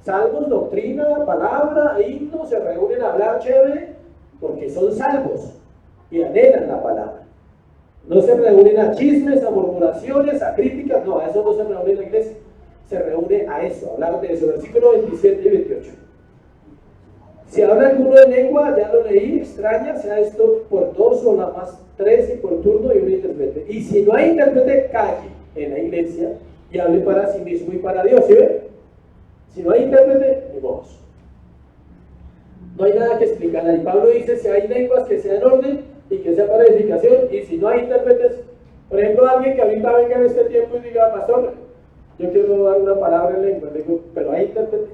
Salvos, doctrina, palabra, himnos, se reúnen a hablar chévere, porque son salvos y anhelan la palabra. No se reúnen a chismes, a murmuraciones, a críticas, no, a eso no se reúne la iglesia. Se reúne a eso, a hablar de eso. Versículo 27 y 28. Si habla alguno de lengua, ya lo leí, extraña, sea esto por dos o nada más tres y por turno y un intérprete. Y si no hay intérprete, calle en la iglesia y hable para sí mismo y para Dios, ¿sí ven? Si no hay intérprete, ni voz. No hay nada que explicar ahí. Pablo dice, si hay lenguas que sean orden y que sea para edificación, y si no hay intérpretes, por ejemplo, alguien que ahorita venga en este tiempo y diga, pastor, yo quiero dar una palabra en lengua, digo, pero hay intérprete.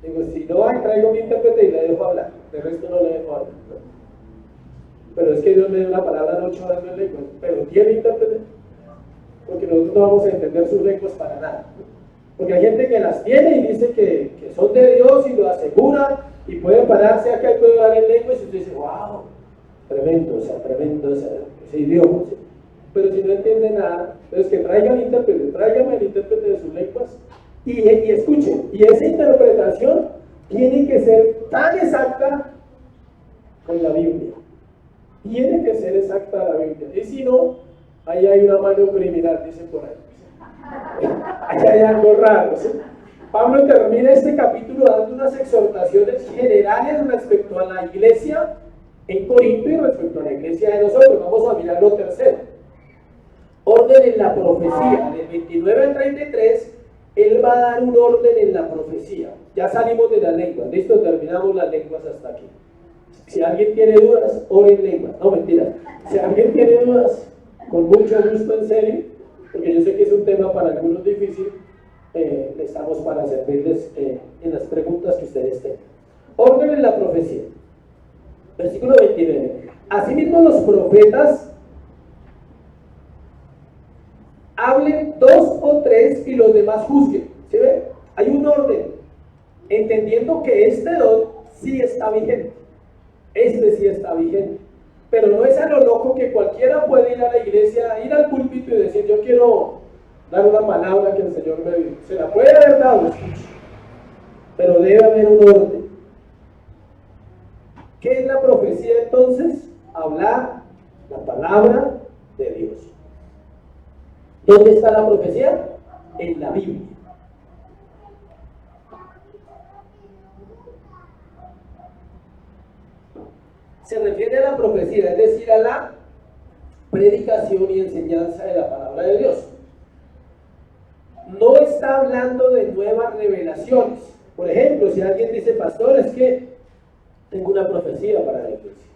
Digo, si no hay, traigo mi intérprete y le dejo hablar, de resto no le dejo hablar. Pero es que Dios me dio una palabra en 8 horas en lengua, pero tiene intérprete, porque nosotros no vamos a entender sus lenguas para nada. Porque hay gente que las tiene y dice que son de Dios y lo asegura y puede pararse acá y puede hablar en lengua y usted dice, wow, tremendo ese idioma. ¿Sí? Pero si no entiende nada, entonces que traigan intérprete, traigan Y escuchen, y esa interpretación tiene que ser tan exacta con la Biblia. Tiene que ser exacta la Biblia. Y si no, ahí hay una mano criminal, dicen por ahí. Ahí hay algo raro, ¿sí? Pablo termina este capítulo dando unas exhortaciones generales respecto a la iglesia en Corinto y respecto a la iglesia de nosotros. Vamos a mirar lo tercero. Orden en la profecía. Del 29 al 33, él va a dar un orden en la profecía. Ya salimos de las lenguas. Listo, terminamos las lenguas hasta aquí. Si alguien tiene dudas, ore en lenguas. No, mentiras. Si alguien tiene dudas, con mucho gusto, en serio, porque yo sé que es un tema para algunos difícil, estamos para servirles en las preguntas que ustedes tengan. Orden en la profecía. Versículo 29. Asimismo los profetas hablen 2 o 3 y los demás juzguen. ¿Sí ven? Hay un orden, entendiendo que este don sí está vigente. Este sí está vigente. Pero no es a lo loco que cualquiera puede ir a la iglesia, ir al púlpito y decir, yo quiero dar una palabra que el Señor me dio. Se la puede haber dado, pero debe haber un orden. ¿Qué es la profecía entonces? Hablar la palabra de Dios. ¿Dónde está la profecía? En la Biblia. Se refiere a la profecía, es decir, a la predicación y enseñanza de la palabra de Dios. No está hablando de nuevas revelaciones. Por ejemplo, si alguien dice, pastor, es que tengo una profecía para la iglesia.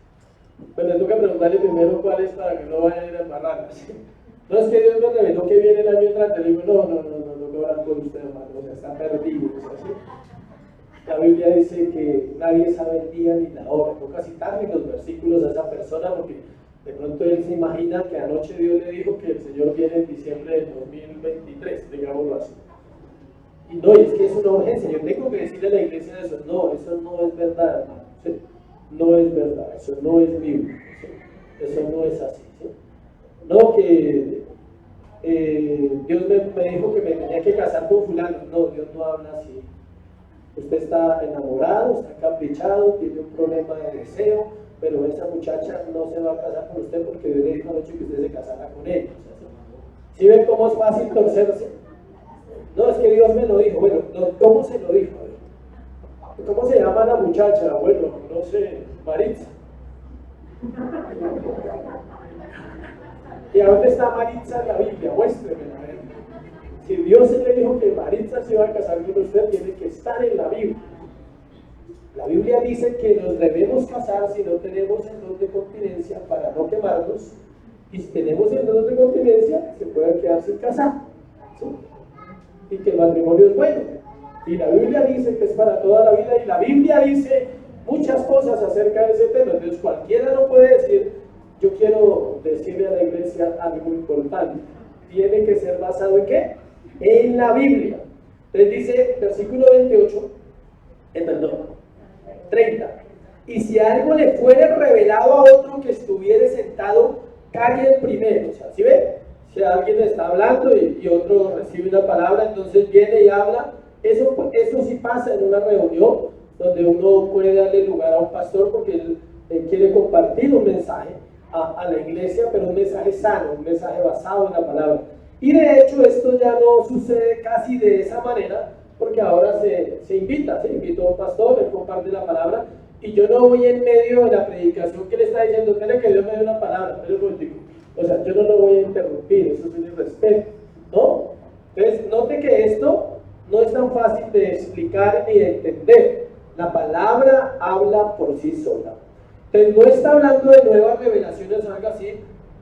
Pues le toca preguntarle primero cuál es para que no vaya a ir a embarrarlas. No es que Dios me reveló que viene el año entrante. Le digo, no que orar por usted, hermano. O sea, está perdido. O sea, ¿sí? La Biblia dice que nadie sabe el día ni la hora. Toca citarle los versículos a esa persona porque de pronto él se imagina que anoche Dios le dijo que el Señor viene en diciembre del 2023, digámoslo así. Y no, es que es una urgencia. Yo tengo que decirle a la iglesia eso. No, eso no es verdad, hermano. ¿Sí? No es verdad. Eso no es bíblico. ¿Sí? Eso no es así. ¿Sí? No, que Dios me dijo que me tenía que casar con fulano. No, Dios no habla así. Usted está enamorado, está caprichado, tiene un problema de deseo, pero esa muchacha no se va a casar con usted porque Dios le dijo anoche que usted se casara con ella. ¿Sí ven cómo es fácil torcerse? No, es que Dios me lo dijo. Bueno, ¿cómo se lo dijo? ¿Cómo se llama la muchacha? Bueno, no sé, Maritza. ¿Y a dónde está Maritza en la Biblia? Muéstremela, a ver. Si Dios le dijo que Maritza se iba a casar con usted, tiene que estar en la Biblia. La Biblia dice que nos debemos casar si no tenemos el don de continencia para no quemarnos, y si tenemos el don de continencia, se puede quedar sin casar. ¿Sí? Y que el matrimonio es bueno. Y la Biblia dice que es para toda la vida, y la Biblia dice muchas cosas acerca de ese tema. Entonces cualquiera no puede decir, yo quiero decirle a la iglesia algo importante. Tiene que ser basado en ¿qué? En la Biblia. Entonces dice, versículo 28, perdón, 30. Y si algo le fuere revelado a otro que estuviere sentado, calle el primero. O sea, ¿sí ven? Si alguien está hablando y otro recibe una palabra, entonces viene y habla. Eso sí pasa en una reunión donde uno puede darle lugar a un pastor porque él quiere compartir un mensaje a la iglesia, pero un mensaje sano, un mensaje basado en la palabra. Y de hecho esto ya no sucede casi de esa manera, porque ahora se invita a un pastor, él comparte la palabra, y yo no voy en medio de la predicación que le está diciendo, tiene que Dios me dé una palabra, o sea, yo no lo voy a interrumpir, eso es un irrespeto, ¿no? Entonces, note que esto no es tan fácil de explicar ni de entender. La palabra habla por sí sola. Entonces, no está hablando de nuevas revelaciones o algo así.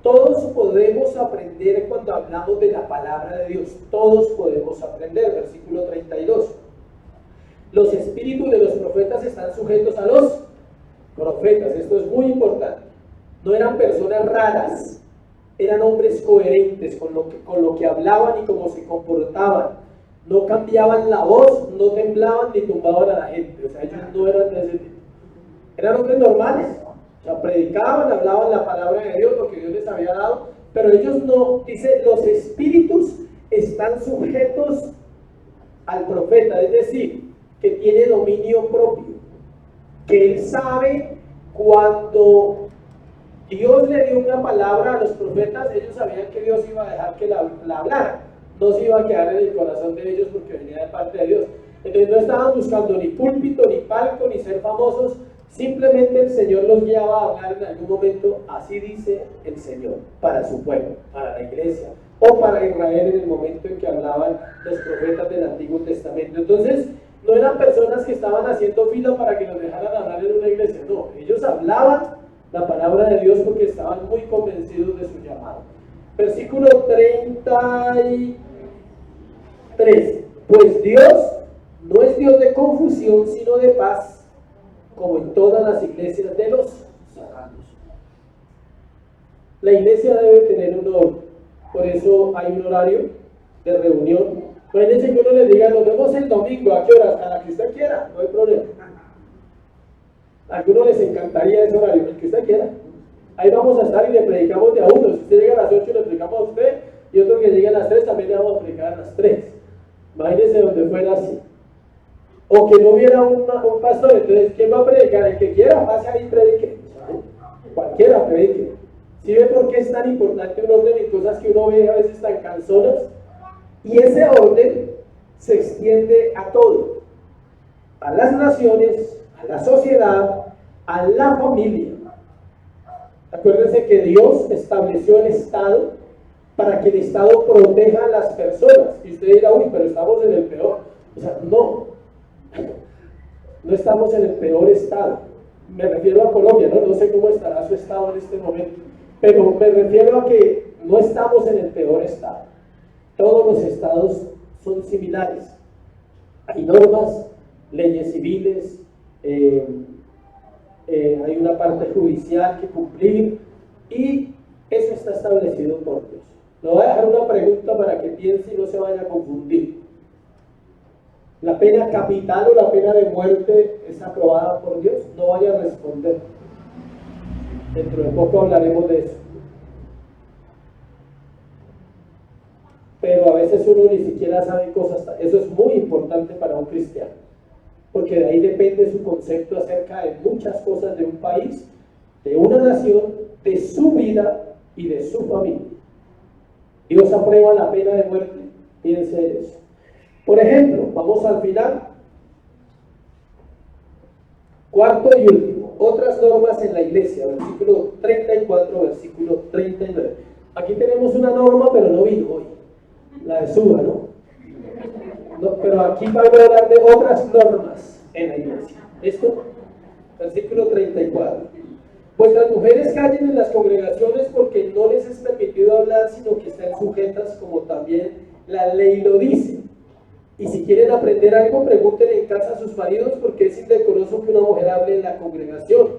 Todos podemos aprender cuando hablamos de la palabra de Dios. Todos podemos aprender. Versículo 32. Los espíritus de los profetas están sujetos a los profetas. Esto es muy importante. No eran personas raras. Eran hombres coherentes con lo que hablaban y cómo se comportaban. No cambiaban la voz, no temblaban ni tumbaban a la gente. O sea, ellos no eran de ese tipo. Eran hombres normales. O sea, predicaban, hablaban la palabra de Dios, lo que Dios les había dado, pero ellos no, dice, los espíritus están sujetos al profeta, es decir, que tiene dominio propio, que él sabe cuando Dios le dio una palabra a los profetas, ellos sabían que Dios iba a dejar que la hablara, no se iba a quedar en el corazón de ellos porque venía de parte de Dios. Entonces no estaban buscando ni púlpito, ni palco, ni ser famosos, simplemente el Señor los guiaba a hablar en algún momento, así dice el Señor, para su pueblo, para la iglesia, o para Israel en el momento en que hablaban los profetas del Antiguo Testamento. Entonces, no eran personas que estaban haciendo fila para que los dejaran hablar en una iglesia, no, ellos hablaban la palabra de Dios porque estaban muy convencidos de su llamado. Versículo 33, pues Dios no es Dios de confusión, sino de paz, como en todas las iglesias de los santos. La iglesia debe tener un orden, por eso hay un horario de reunión. Imagínense que uno les diga, nos vemos el domingo, ¿a qué hora? A la que usted quiera, no hay problema. A algunos les encantaría ese horario, el que usted quiera. Ahí vamos a estar y le predicamos de a uno. Si usted llega a las 8 le predicamos a usted, y otro que llegue a las 3 también le vamos a predicar a las 3. Imagínense donde fuera así. O que no hubiera un pastor, entonces ¿quién va a predicar? El que quiera, pase ahí y predique. Cualquiera predique. ¿Sí ve por qué es tan importante un orden en cosas que uno ve a veces tan cansonas? Y ese orden se extiende a todo, a las naciones, a la sociedad, a la familia. Acuérdense que Dios estableció el Estado para que el Estado proteja a las personas. Y usted dirá, uy, pero estamos en el peor. O sea, no estamos en el peor estado. Me refiero a Colombia, no sé cómo estará su estado en este momento, pero me refiero a que no estamos en el peor estado. Todos los estados son similares. Hay normas, leyes civiles, hay una parte judicial que cumplir, y eso está establecido por Dios. Le voy a dejar una pregunta para que piense y no se vaya a confundir. ¿La pena capital o la pena de muerte es aprobada por Dios? No vaya a responder. Dentro de poco hablaremos de eso. Pero a veces uno ni siquiera sabe cosas. Eso es muy importante para un cristiano, porque de ahí depende su concepto acerca de muchas cosas de un país, de una nación, de su vida y de su familia. Dios aprueba la pena de muerte. Piense eso. Por ejemplo, vamos al final. Cuarto y último, otras normas en la iglesia, versículo 34, versículo 39. Aquí tenemos una norma, pero no vino hoy, la de Suba, ¿no? Pero aquí vamos a hablar de otras normas en la iglesia. ¿Listo? Versículo 34. Pues las mujeres callen en las congregaciones porque no les es permitido hablar, sino que estén sujetas, como también la ley lo dice. Y si quieren aprender algo, pregunten en casa a sus maridos, porque es indecoroso que una mujer hable en la congregación.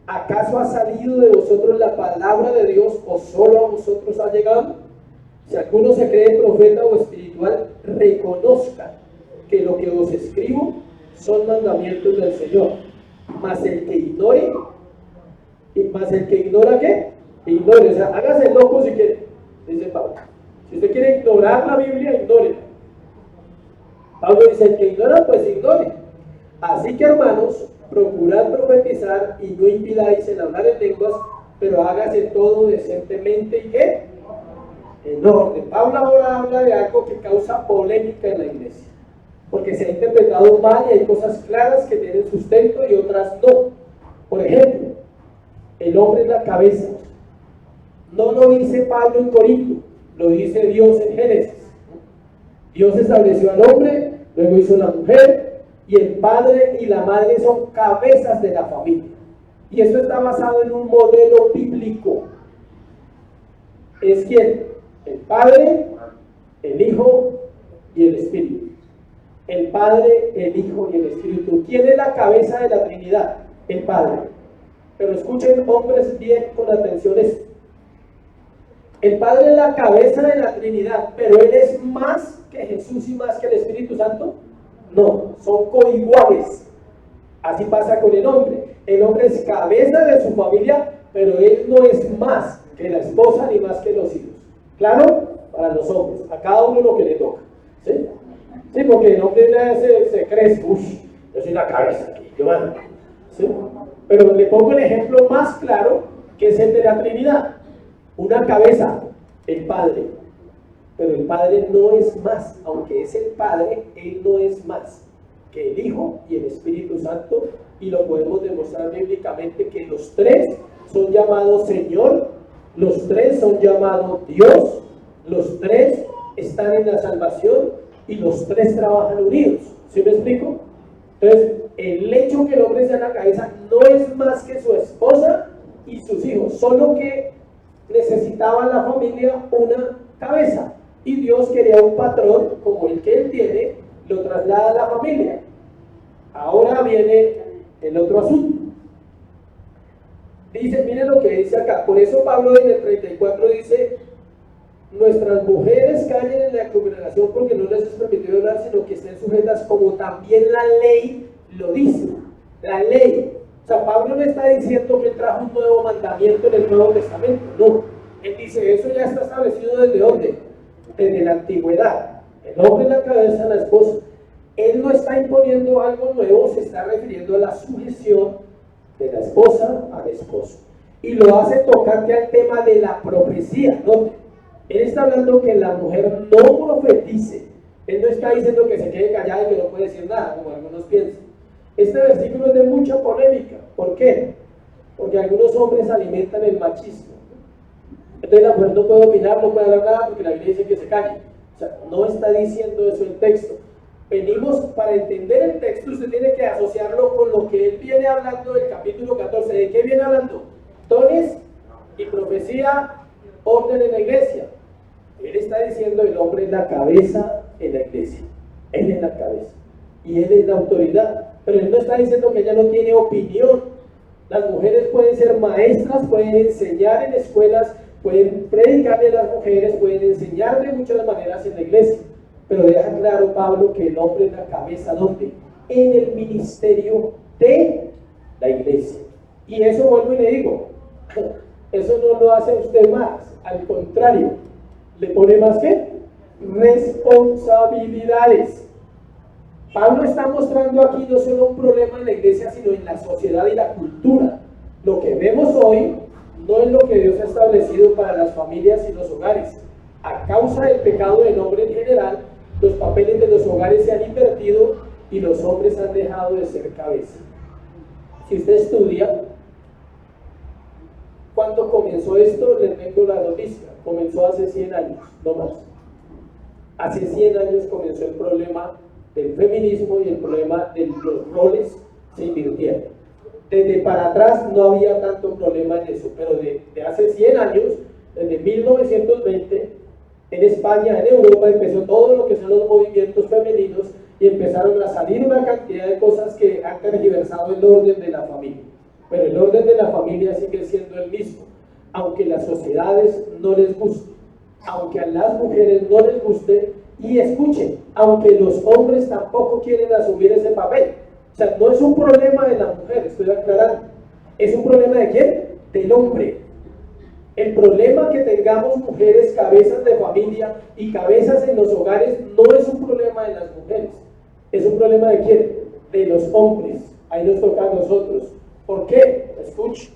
¿Acaso ha salido de vosotros la palabra de Dios, o solo a vosotros ha llegado? Si alguno se cree profeta o espiritual, reconozca que lo que os escribo son mandamientos del Señor. Mas el que ignore, ¿qué? Ignore, o sea, hágase loco si quiere, dice Pablo. Si usted quiere ignorar la Biblia, ignore. Pablo dice, el que ignora, pues ignore. Así que, hermanos, procurad profetizar y no impidáis el hablar en lenguas, pero hágase todo decentemente y ¿qué? En orden. Pablo ahora habla de algo que causa polémica en la iglesia, porque se ha interpretado mal y hay cosas claras que tienen sustento y otras no. Por ejemplo, el hombre es la cabeza. No lo dice Pablo en Corinto, lo dice Dios en Génesis. Dios estableció al hombre, luego hizo la mujer, y el padre y la madre son cabezas de la familia. Y esto está basado en un modelo bíblico. ¿Es quién? El Padre, el Hijo y el Espíritu. El Padre, el Hijo y el Espíritu. ¿Quién es la cabeza de la Trinidad? El Padre. Pero escuchen, hombres, bien con atención esto. El Padre es la cabeza de la Trinidad, pero Él es más que Jesús y más que el Espíritu Santo. No, son coiguales. Así pasa con el hombre. El hombre es cabeza de su familia, pero él no es más que la esposa ni más que los hijos. ¿Claro? Para los hombres, a cada uno lo que le toca. ¿Sí? Sí, porque el hombre se crece, uff, yo soy la cabeza aquí, yo mando. ¿Sí? Pero le pongo el ejemplo más claro, que es el de la Trinidad. Una cabeza, el Padre. Pero el Padre no es más, aunque es el Padre, Él no es más que el Hijo y el Espíritu Santo, y lo podemos demostrar bíblicamente que los tres son llamados Señor, los tres son llamados Dios, los tres están en la salvación y los tres trabajan unidos. ¿Sí me explico? Entonces, el hecho que el hombre sea la cabeza no es más que su esposa y sus hijos, solo que necesitaba la familia una cabeza. Y Dios quería un patrón como el que Él tiene, lo traslada a la familia. Ahora viene el otro asunto. Dice, miren lo que dice acá. Por eso Pablo en el 34 dice, nuestras mujeres callen en la congregación porque no les es permitido hablar, sino que estén sujetas como también la ley lo dice. La ley. O sea, Pablo no está diciendo que él trajo un nuevo mandamiento en el Nuevo Testamento. No. Él dice, eso ya está establecido ¿desde dónde? Desde la antigüedad. El hombre en la cabeza, la esposa. Él no está imponiendo algo nuevo, se está refiriendo a la sujeción de la esposa al esposo. Y lo hace tocante al tema de la profecía, ¿no? Él está hablando que la mujer no profetice. Él no está diciendo que se quede callada y que no puede decir nada, como algunos piensan. Este versículo es de mucha polémica. ¿Por qué? Porque algunos hombres alimentan el machismo. Entonces la mujer no puede opinar, no puede hablar nada porque la Biblia dice que se calle. O sea, no está diciendo eso el texto. Venimos, para entender el texto, usted tiene que asociarlo con lo que él viene hablando del capítulo 14. ¿De qué viene hablando? Dones y profecía, orden en la iglesia. Él está diciendo el hombre es la cabeza en la iglesia. Él es la cabeza. Y él es la autoridad. Pero él no está diciendo que ella no tiene opinión. Las mujeres pueden ser maestras, pueden enseñar en escuelas, pueden predicarle a las mujeres, pueden enseñar de muchas maneras en la iglesia. Pero deja claro Pablo que el hombre es la cabeza, ¿dónde? En el ministerio de la iglesia. Y eso vuelvo y le digo, eso no lo hace usted más, al contrario, le pone más que responsabilidades. Pablo está mostrando aquí no solo un problema en la iglesia, sino en la sociedad y la cultura. Lo que vemos hoy no es lo que Dios ha establecido para las familias y los hogares. A causa del pecado del hombre en general, los papeles de los hogares se han invertido y los hombres han dejado de ser cabeza. Si usted estudia, ¿cuándo comenzó esto? Les tengo la noticia. Comenzó hace 100 años, no más. Hace 100 años comenzó el problema del feminismo y el problema de los roles se invirtieron. Desde para atrás no había tanto problema en eso, pero de hace 100 años, desde 1920, en España, en Europa, empezó todo lo que son los movimientos femeninos y empezaron a salir una cantidad de cosas que han tergiversado el orden de la familia. Pero el orden de la familia sigue siendo el mismo, aunque las sociedades no les guste, aunque a las mujeres no les guste, y escuchen, aunque los hombres tampoco quieren asumir ese papel. O sea, no es un problema de la mujer, estoy aclarando. ¿Es un problema de quién? Del hombre. El problema que tengamos mujeres cabezas de familia y cabezas en los hogares no es un problema de las mujeres. ¿Es un problema de quién? De los hombres. Ahí nos toca a nosotros. ¿Por qué? Escuchen.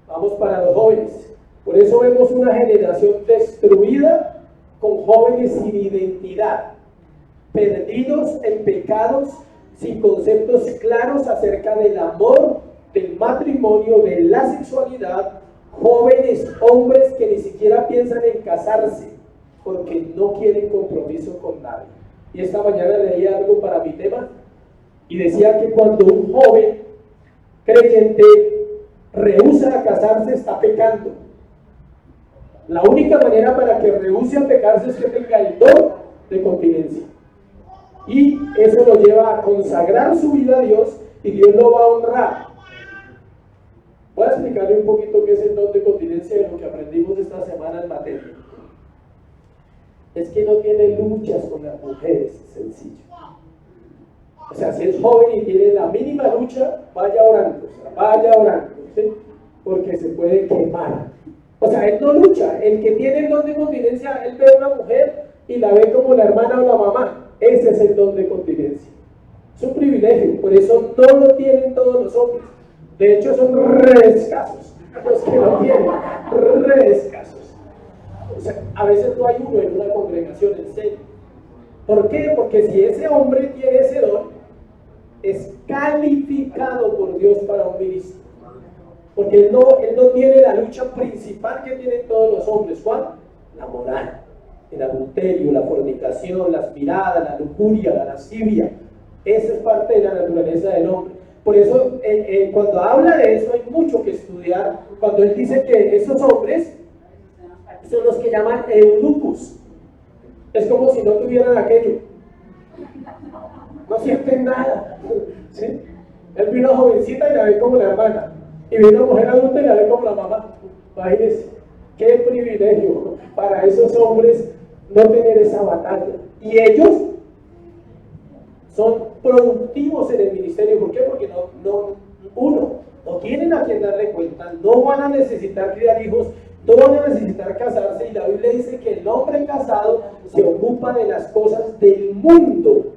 Vamos para los jóvenes. Por eso vemos una generación destruida con jóvenes sin identidad, perdidos en pecados, sin conceptos claros acerca del amor, del matrimonio, de la sexualidad, jóvenes hombres que ni siquiera piensan en casarse porque no quieren compromiso con nadie. Y esta mañana leía algo para mi tema y decía que cuando un joven creyente rehúsa a casarse está pecando. La única manera para que rehúse a pecarse es que tenga el don de continencia. Y eso lo lleva a consagrar su vida a Dios y Dios lo va a honrar. Voy a explicarle un poquito qué es el don de continencia de lo que aprendimos esta semana en materia. Es que no tiene luchas con las mujeres, sencillo. O sea, si es joven y tiene la mínima lucha, vaya orando, ¿sí? Porque se puede quemar. O sea, él no lucha. El que tiene el don de continencia, él ve a una mujer y la ve como la hermana o la mamá. Ese es el don de continencia. Es un privilegio, por eso no lo tienen todos los hombres. De hecho, son re escasos los que lo tienen, re escasos. O sea, a veces no hay uno en una congregación, en serio. ¿Por qué? Porque si ese hombre tiene ese don, es calificado por Dios para un ministro. Porque él no tiene la lucha principal que tienen todos los hombres. ¿Cuál? La moral, el adulterio, la fornicación, las miradas, la lujuria, la lascivia. Esa es parte de la naturaleza del hombre. Por eso, cuando habla de eso, hay mucho que estudiar. Cuando él dice que esos hombres son los que llaman eunucos. Es como si no tuvieran aquello. No sienten nada. ¿Sí? Él vino una jovencita y la ve como la hermana. Y viene una mujer adulta y la ve como la mamá. Imagínense, qué privilegio para esos hombres no tener esa batalla. Y ellos son productivos en el ministerio. ¿Por qué? Porque no tienen a quien darle cuenta, no van a necesitar criar hijos, no van a necesitar casarse. Y la Biblia dice que el hombre casado se ocupa de las cosas del mundo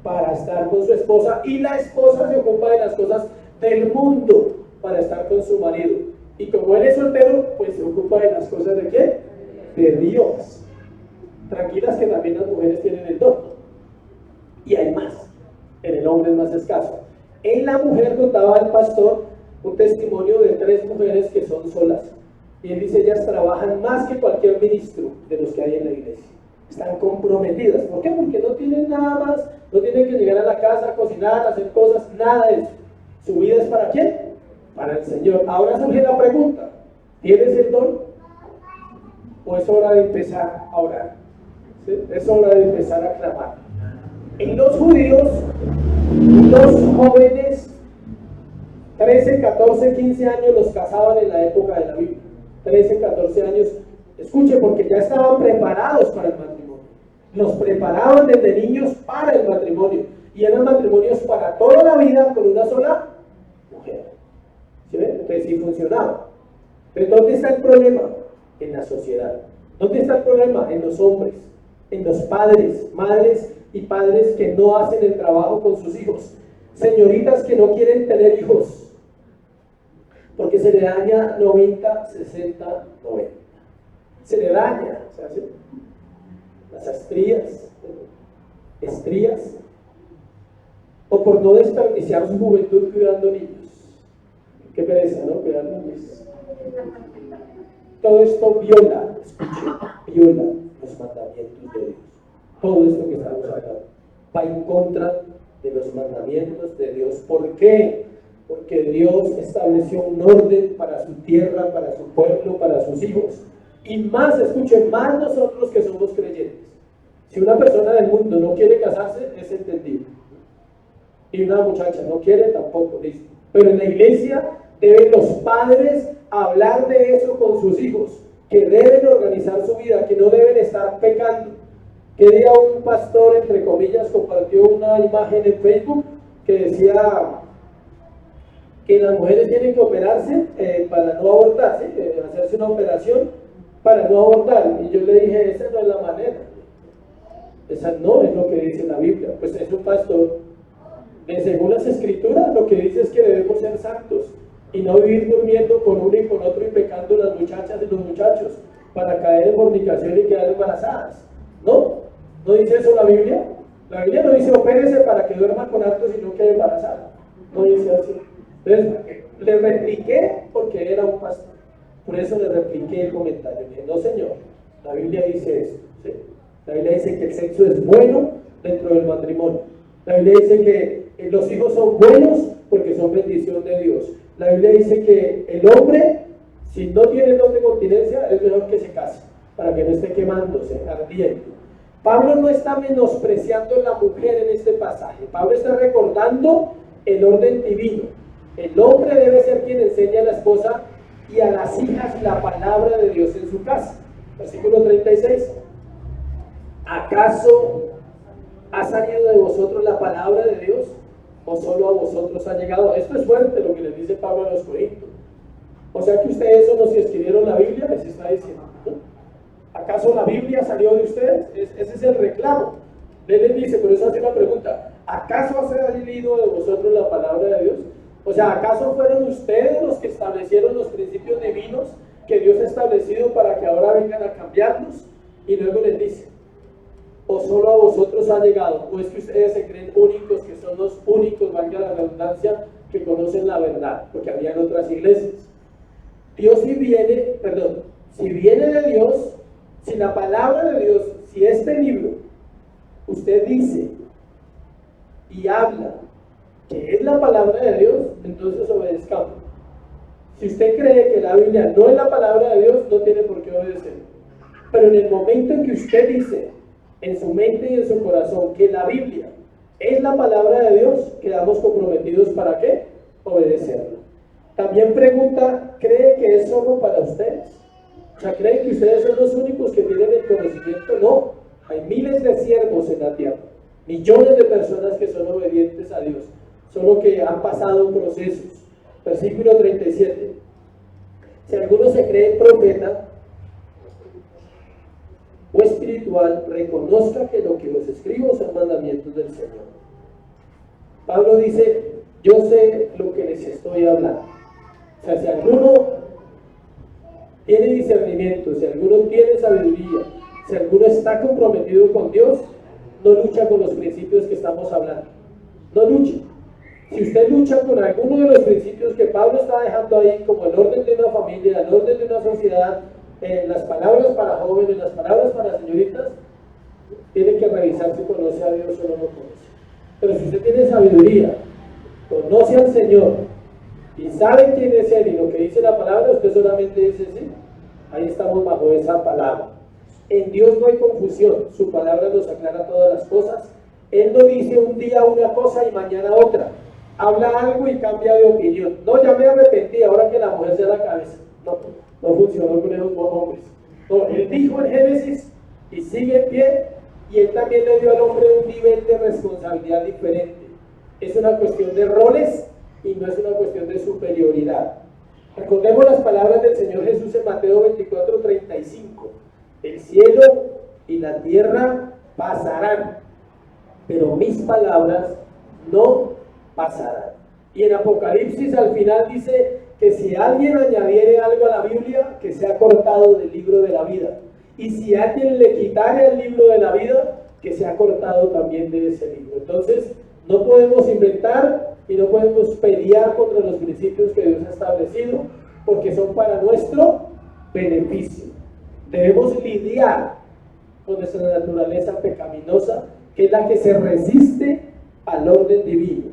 para estar con su esposa, y la esposa se ocupa de las cosas del mundo para estar con su marido. Y como él es soltero, pues se ocupa de las cosas ¿de qué? De Dios. Tranquilas que también las mujeres tienen el don. Y hay más. En el hombre es más escaso. En la mujer contaba el pastor un testimonio de 3 mujeres que son solas. Y él dice, ellas trabajan más que cualquier ministro de los que hay en la iglesia. Están comprometidas. ¿Por qué? Porque no tienen nada más. No tienen que llegar a la casa, cocinar, hacer cosas, nada de eso. ¿Su vida es para quién? Para el Señor. Ahora surge la pregunta, ¿tienes el don? ¿O es hora de empezar a orar? ¿Sí? Es hora de empezar a clamar. En los judíos, los jóvenes, 13, 14, 15 años, los casaban en la época de la Biblia. 13, 14 años. Escuche, porque ya estaban preparados para el matrimonio. Los preparaban desde niños para el matrimonio. Y eran matrimonios para toda la vida con una sola mujer. ¿Sí ven? Entonces sí funcionaba. Pero ¿dónde está el problema? En la sociedad. ¿Dónde está el problema? En los hombres, en los padres, madres y padres que no hacen el trabajo con sus hijos. Señoritas que no quieren tener hijos, porque se le daña 90, 60, 90. Se le daña, o sea, las estrías, o por no desperdiciar su juventud cuidando niños. Qué pereza, ¿no? Cuidar niños. Todo esto viola los mandamientos de Dios. Todo esto que estamos hablando va en contra de los mandamientos de Dios. ¿Por qué? Porque Dios estableció un orden para su tierra, para su pueblo, para sus hijos. Y más, escuchen, más nosotros que somos creyentes. Si una persona del mundo no quiere casarse, es entendible. Y una muchacha no quiere, tampoco, listo. Pero en la iglesia deben los padres hablar de eso con sus hijos, que deben organizar su vida, que no deben estar pecando. Que día un pastor, entre comillas, compartió una imagen en Facebook que decía que las mujeres tienen que operarse para no abortar, ¿sí? Hacerse una operación para no abortar. Y yo le dije, esa no es la manera. Esa no es lo que dice la Biblia. Pues es un pastor. Según las escrituras, lo que dice es que debemos ser santos y no vivir durmiendo con uno y con otro y pecando las muchachas y los muchachos para caer en fornicación y quedar embarazadas. ¿No dice eso la Biblia? La Biblia no dice opérese para que duerma con hartos y no quede embarazada. No dice así. Entonces, le repliqué porque era un pastor. Por eso le repliqué el comentario. Dije, no señor, la Biblia dice esto. ¿Sí? La Biblia dice que el sexo es bueno dentro del matrimonio. La Biblia dice que los hijos son buenos porque son bendición de Dios. La Biblia dice que el hombre, si no tiene don de continencia, es mejor que se case, para que no esté quemándose, ardiendo. Pablo no está menospreciando a la mujer en este pasaje. Pablo está recordando el orden divino. El hombre debe ser quien enseña a la esposa y a las hijas la palabra de Dios en su casa. Versículo 36. ¿Acaso ha salido de vosotros la palabra de Dios? ¿O solo a vosotros ha llegado? Esto es fuerte lo que les dice Pablo a los Corintios. O sea que ustedes son los que escribieron la Biblia, les está diciendo, ¿no? ¿Acaso la Biblia salió de ustedes? Ese es el reclamo. Él les dice, por eso hace una pregunta, ¿acaso ha salido de vosotros la palabra de Dios? O sea, ¿acaso fueron ustedes los que establecieron los principios divinos que Dios ha establecido para que ahora vengan a cambiarlos? Y luego les dice, ¿o solo a vosotros ha llegado? ¿O es que ustedes se creen únicos, que son los únicos, valga la redundancia, que conocen la verdad? Porque habían otras iglesias. Dios si viene de Dios, si la palabra de Dios, si este libro, usted dice y habla que es la palabra de Dios, entonces obedezcamos. Si usted cree que la Biblia no es la palabra de Dios, no tiene por qué obedecer. Pero en el momento en que usted dice en su mente y en su corazón que la Biblia es la palabra de Dios, quedamos comprometidos ¿para qué? Obedecerla. También pregunta, ¿cree que es solo para ustedes? O sea, ¿creen que ustedes son los únicos que tienen el conocimiento? No, hay miles de siervos en la tierra, millones de personas que son obedientes a Dios, solo que han pasado procesos. Versículo 37. Si alguno se cree profeta o espiritual, reconozca que lo que os escribo son mandamientos del Señor. Pablo dice, yo sé lo que les estoy hablando. O sea, si alguno tiene discernimiento, si alguno tiene sabiduría, si alguno está comprometido con Dios, no lucha con los principios que estamos hablando. No lucha. Si usted lucha con alguno de los principios que Pablo está dejando ahí, como el orden de una familia, el orden de una sociedad, las palabras para jóvenes, las palabras para señoritas, tiene que revisar si conoce a Dios o no lo conoce. Pero si usted tiene sabiduría, conoce al Señor y sabe quién es Él y lo que dice la palabra, usted solamente dice sí. Ahí estamos bajo esa palabra. En Dios no hay confusión, su palabra nos aclara todas las cosas. Él no dice un día una cosa y mañana otra. Habla algo y cambia de opinión. No, ya me arrepentí, ahora que la mujer sea la cabeza. No funcionó con esos dos hombres. No, él dijo en Génesis y sigue en pie, y él también le dio al hombre un nivel de responsabilidad diferente. Es una cuestión de roles y no es una cuestión de superioridad. Recordemos las palabras del Señor Jesús en Mateo 24:35. El cielo y la tierra pasarán, pero mis palabras no pasarán. Y en Apocalipsis al final dice que si alguien añadiere algo a la Biblia, que sea cortado del libro de la vida. Y si alguien le quitare el libro de la vida, que sea cortado también de ese libro. Entonces, no podemos inventar y no podemos pelear contra los principios que Dios ha establecido, porque son para nuestro beneficio. Debemos lidiar con nuestra naturaleza pecaminosa, que es la que se resiste al orden divino.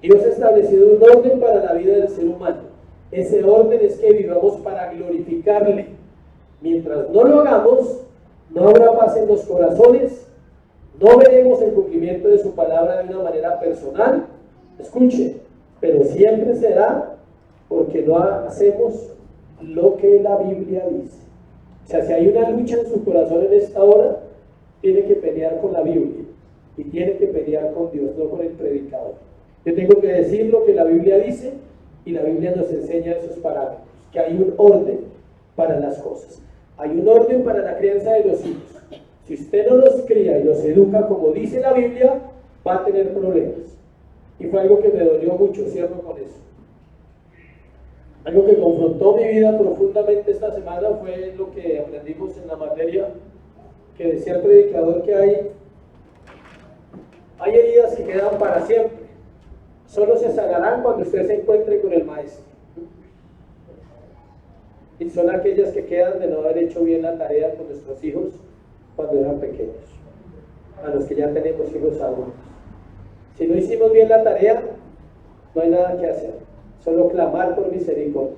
Dios ha establecido un orden para la vida del ser humano. Ese orden es que vivamos para glorificarle. Mientras no lo hagamos, no habrá paz en los corazones, no veremos el cumplimiento de su palabra de una manera personal. Escuche, pero siempre será porque no hacemos lo que la Biblia dice. O sea, si hay una lucha en su corazón en esta hora, tiene que pelear con la Biblia y tiene que pelear con Dios, no con el predicador. Yo tengo que decir lo que la Biblia dice, y la Biblia nos enseña esos parámetros, que hay un orden para las cosas. Hay un orden para la crianza de los hijos. Si usted no los cría y los educa como dice la Biblia, va a tener problemas. Y fue algo que me dolió mucho, cierro con eso. Algo que confrontó mi vida profundamente esta semana fue lo que aprendimos en la materia, que decía el predicador que hay heridas que quedan para siempre. Solo se sanarán cuando usted se encuentre con el maestro. Y son aquellas que quedan de no haber hecho bien la tarea con nuestros hijos cuando eran pequeños, a los que ya tenemos hijos adultos. Si no hicimos bien la tarea, no hay nada que hacer, solo clamar por misericordia,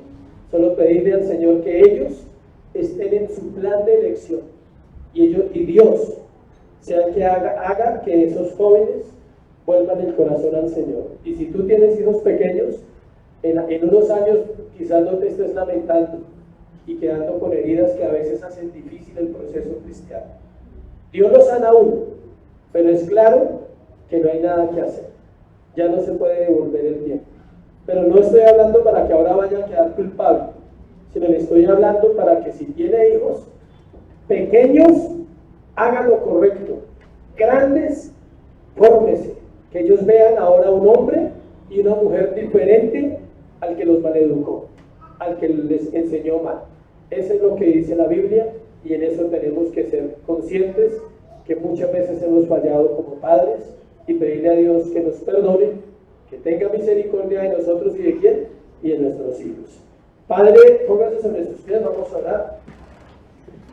solo pedirle al Señor que ellos estén en su plan de elección, y Dios sea el que haga que esos jóvenes vuelvan el corazón al Señor. Y si tú tienes hijos pequeños, en unos años quizás no te estés lamentando y quedando con heridas que a veces hacen difícil el proceso cristiano. Dios lo sana a uno, pero es claro que no hay nada que hacer. Ya no se puede devolver el tiempo. Pero no estoy hablando para que ahora vaya a quedar culpable, sino le estoy hablando para que si tiene hijos pequeños, haga lo correcto. Grandes, fórmese, que ellos vean ahora un hombre y una mujer diferente al que los maleducó, al que les enseñó mal. Eso es lo que dice la Biblia y en eso tenemos que ser conscientes que muchas veces hemos fallado como padres y pedirle a Dios que nos perdone, que tenga misericordia de nosotros y de quién, y de nuestros hijos. Padre, póngase sobre sus pies, vamos a orar.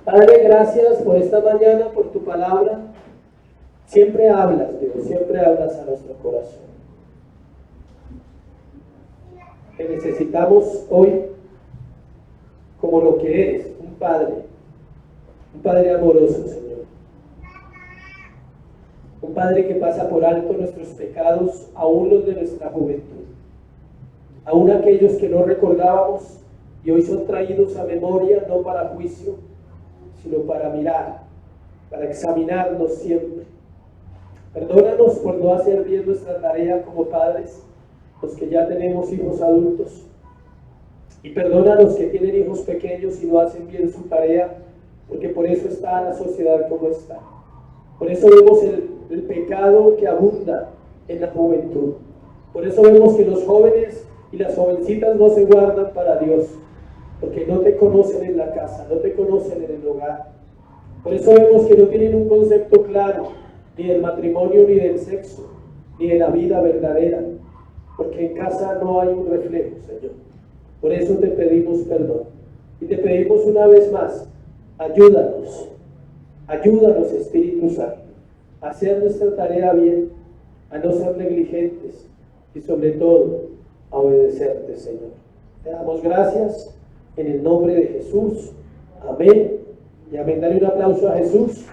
Padre, gracias por esta mañana, por tu palabra. Siempre hablas, Dios, siempre hablas a nuestro corazón. Te necesitamos hoy como lo que eres, un Padre amoroso, Señor. Un Padre que pasa por alto nuestros pecados, aún los de nuestra juventud. Aún aquellos que no recordábamos y hoy son traídos a memoria, no para juicio, sino para mirar, para examinarnos siempre. Perdónanos por no hacer bien nuestra tarea como padres, los que ya tenemos hijos adultos. Y perdona a los que tienen hijos pequeños y no hacen bien su tarea, porque por eso está la sociedad como está. Por eso vemos el pecado que abunda en la juventud. Por eso vemos que los jóvenes y las jovencitas no se guardan para Dios, porque no te conocen en la casa, no te conocen en el hogar. Por eso vemos que no tienen un concepto claro, ni del matrimonio, ni del sexo, ni de la vida verdadera, porque en casa no hay un reflejo, Señor. Por eso te pedimos perdón. Y te pedimos una vez más, ayúdanos, Espíritu Santo, a hacer nuestra tarea bien, a no ser negligentes y sobre todo a obedecerte, Señor. Te damos gracias en el nombre de Jesús. Amén. Y amén. Dale un aplauso a Jesús.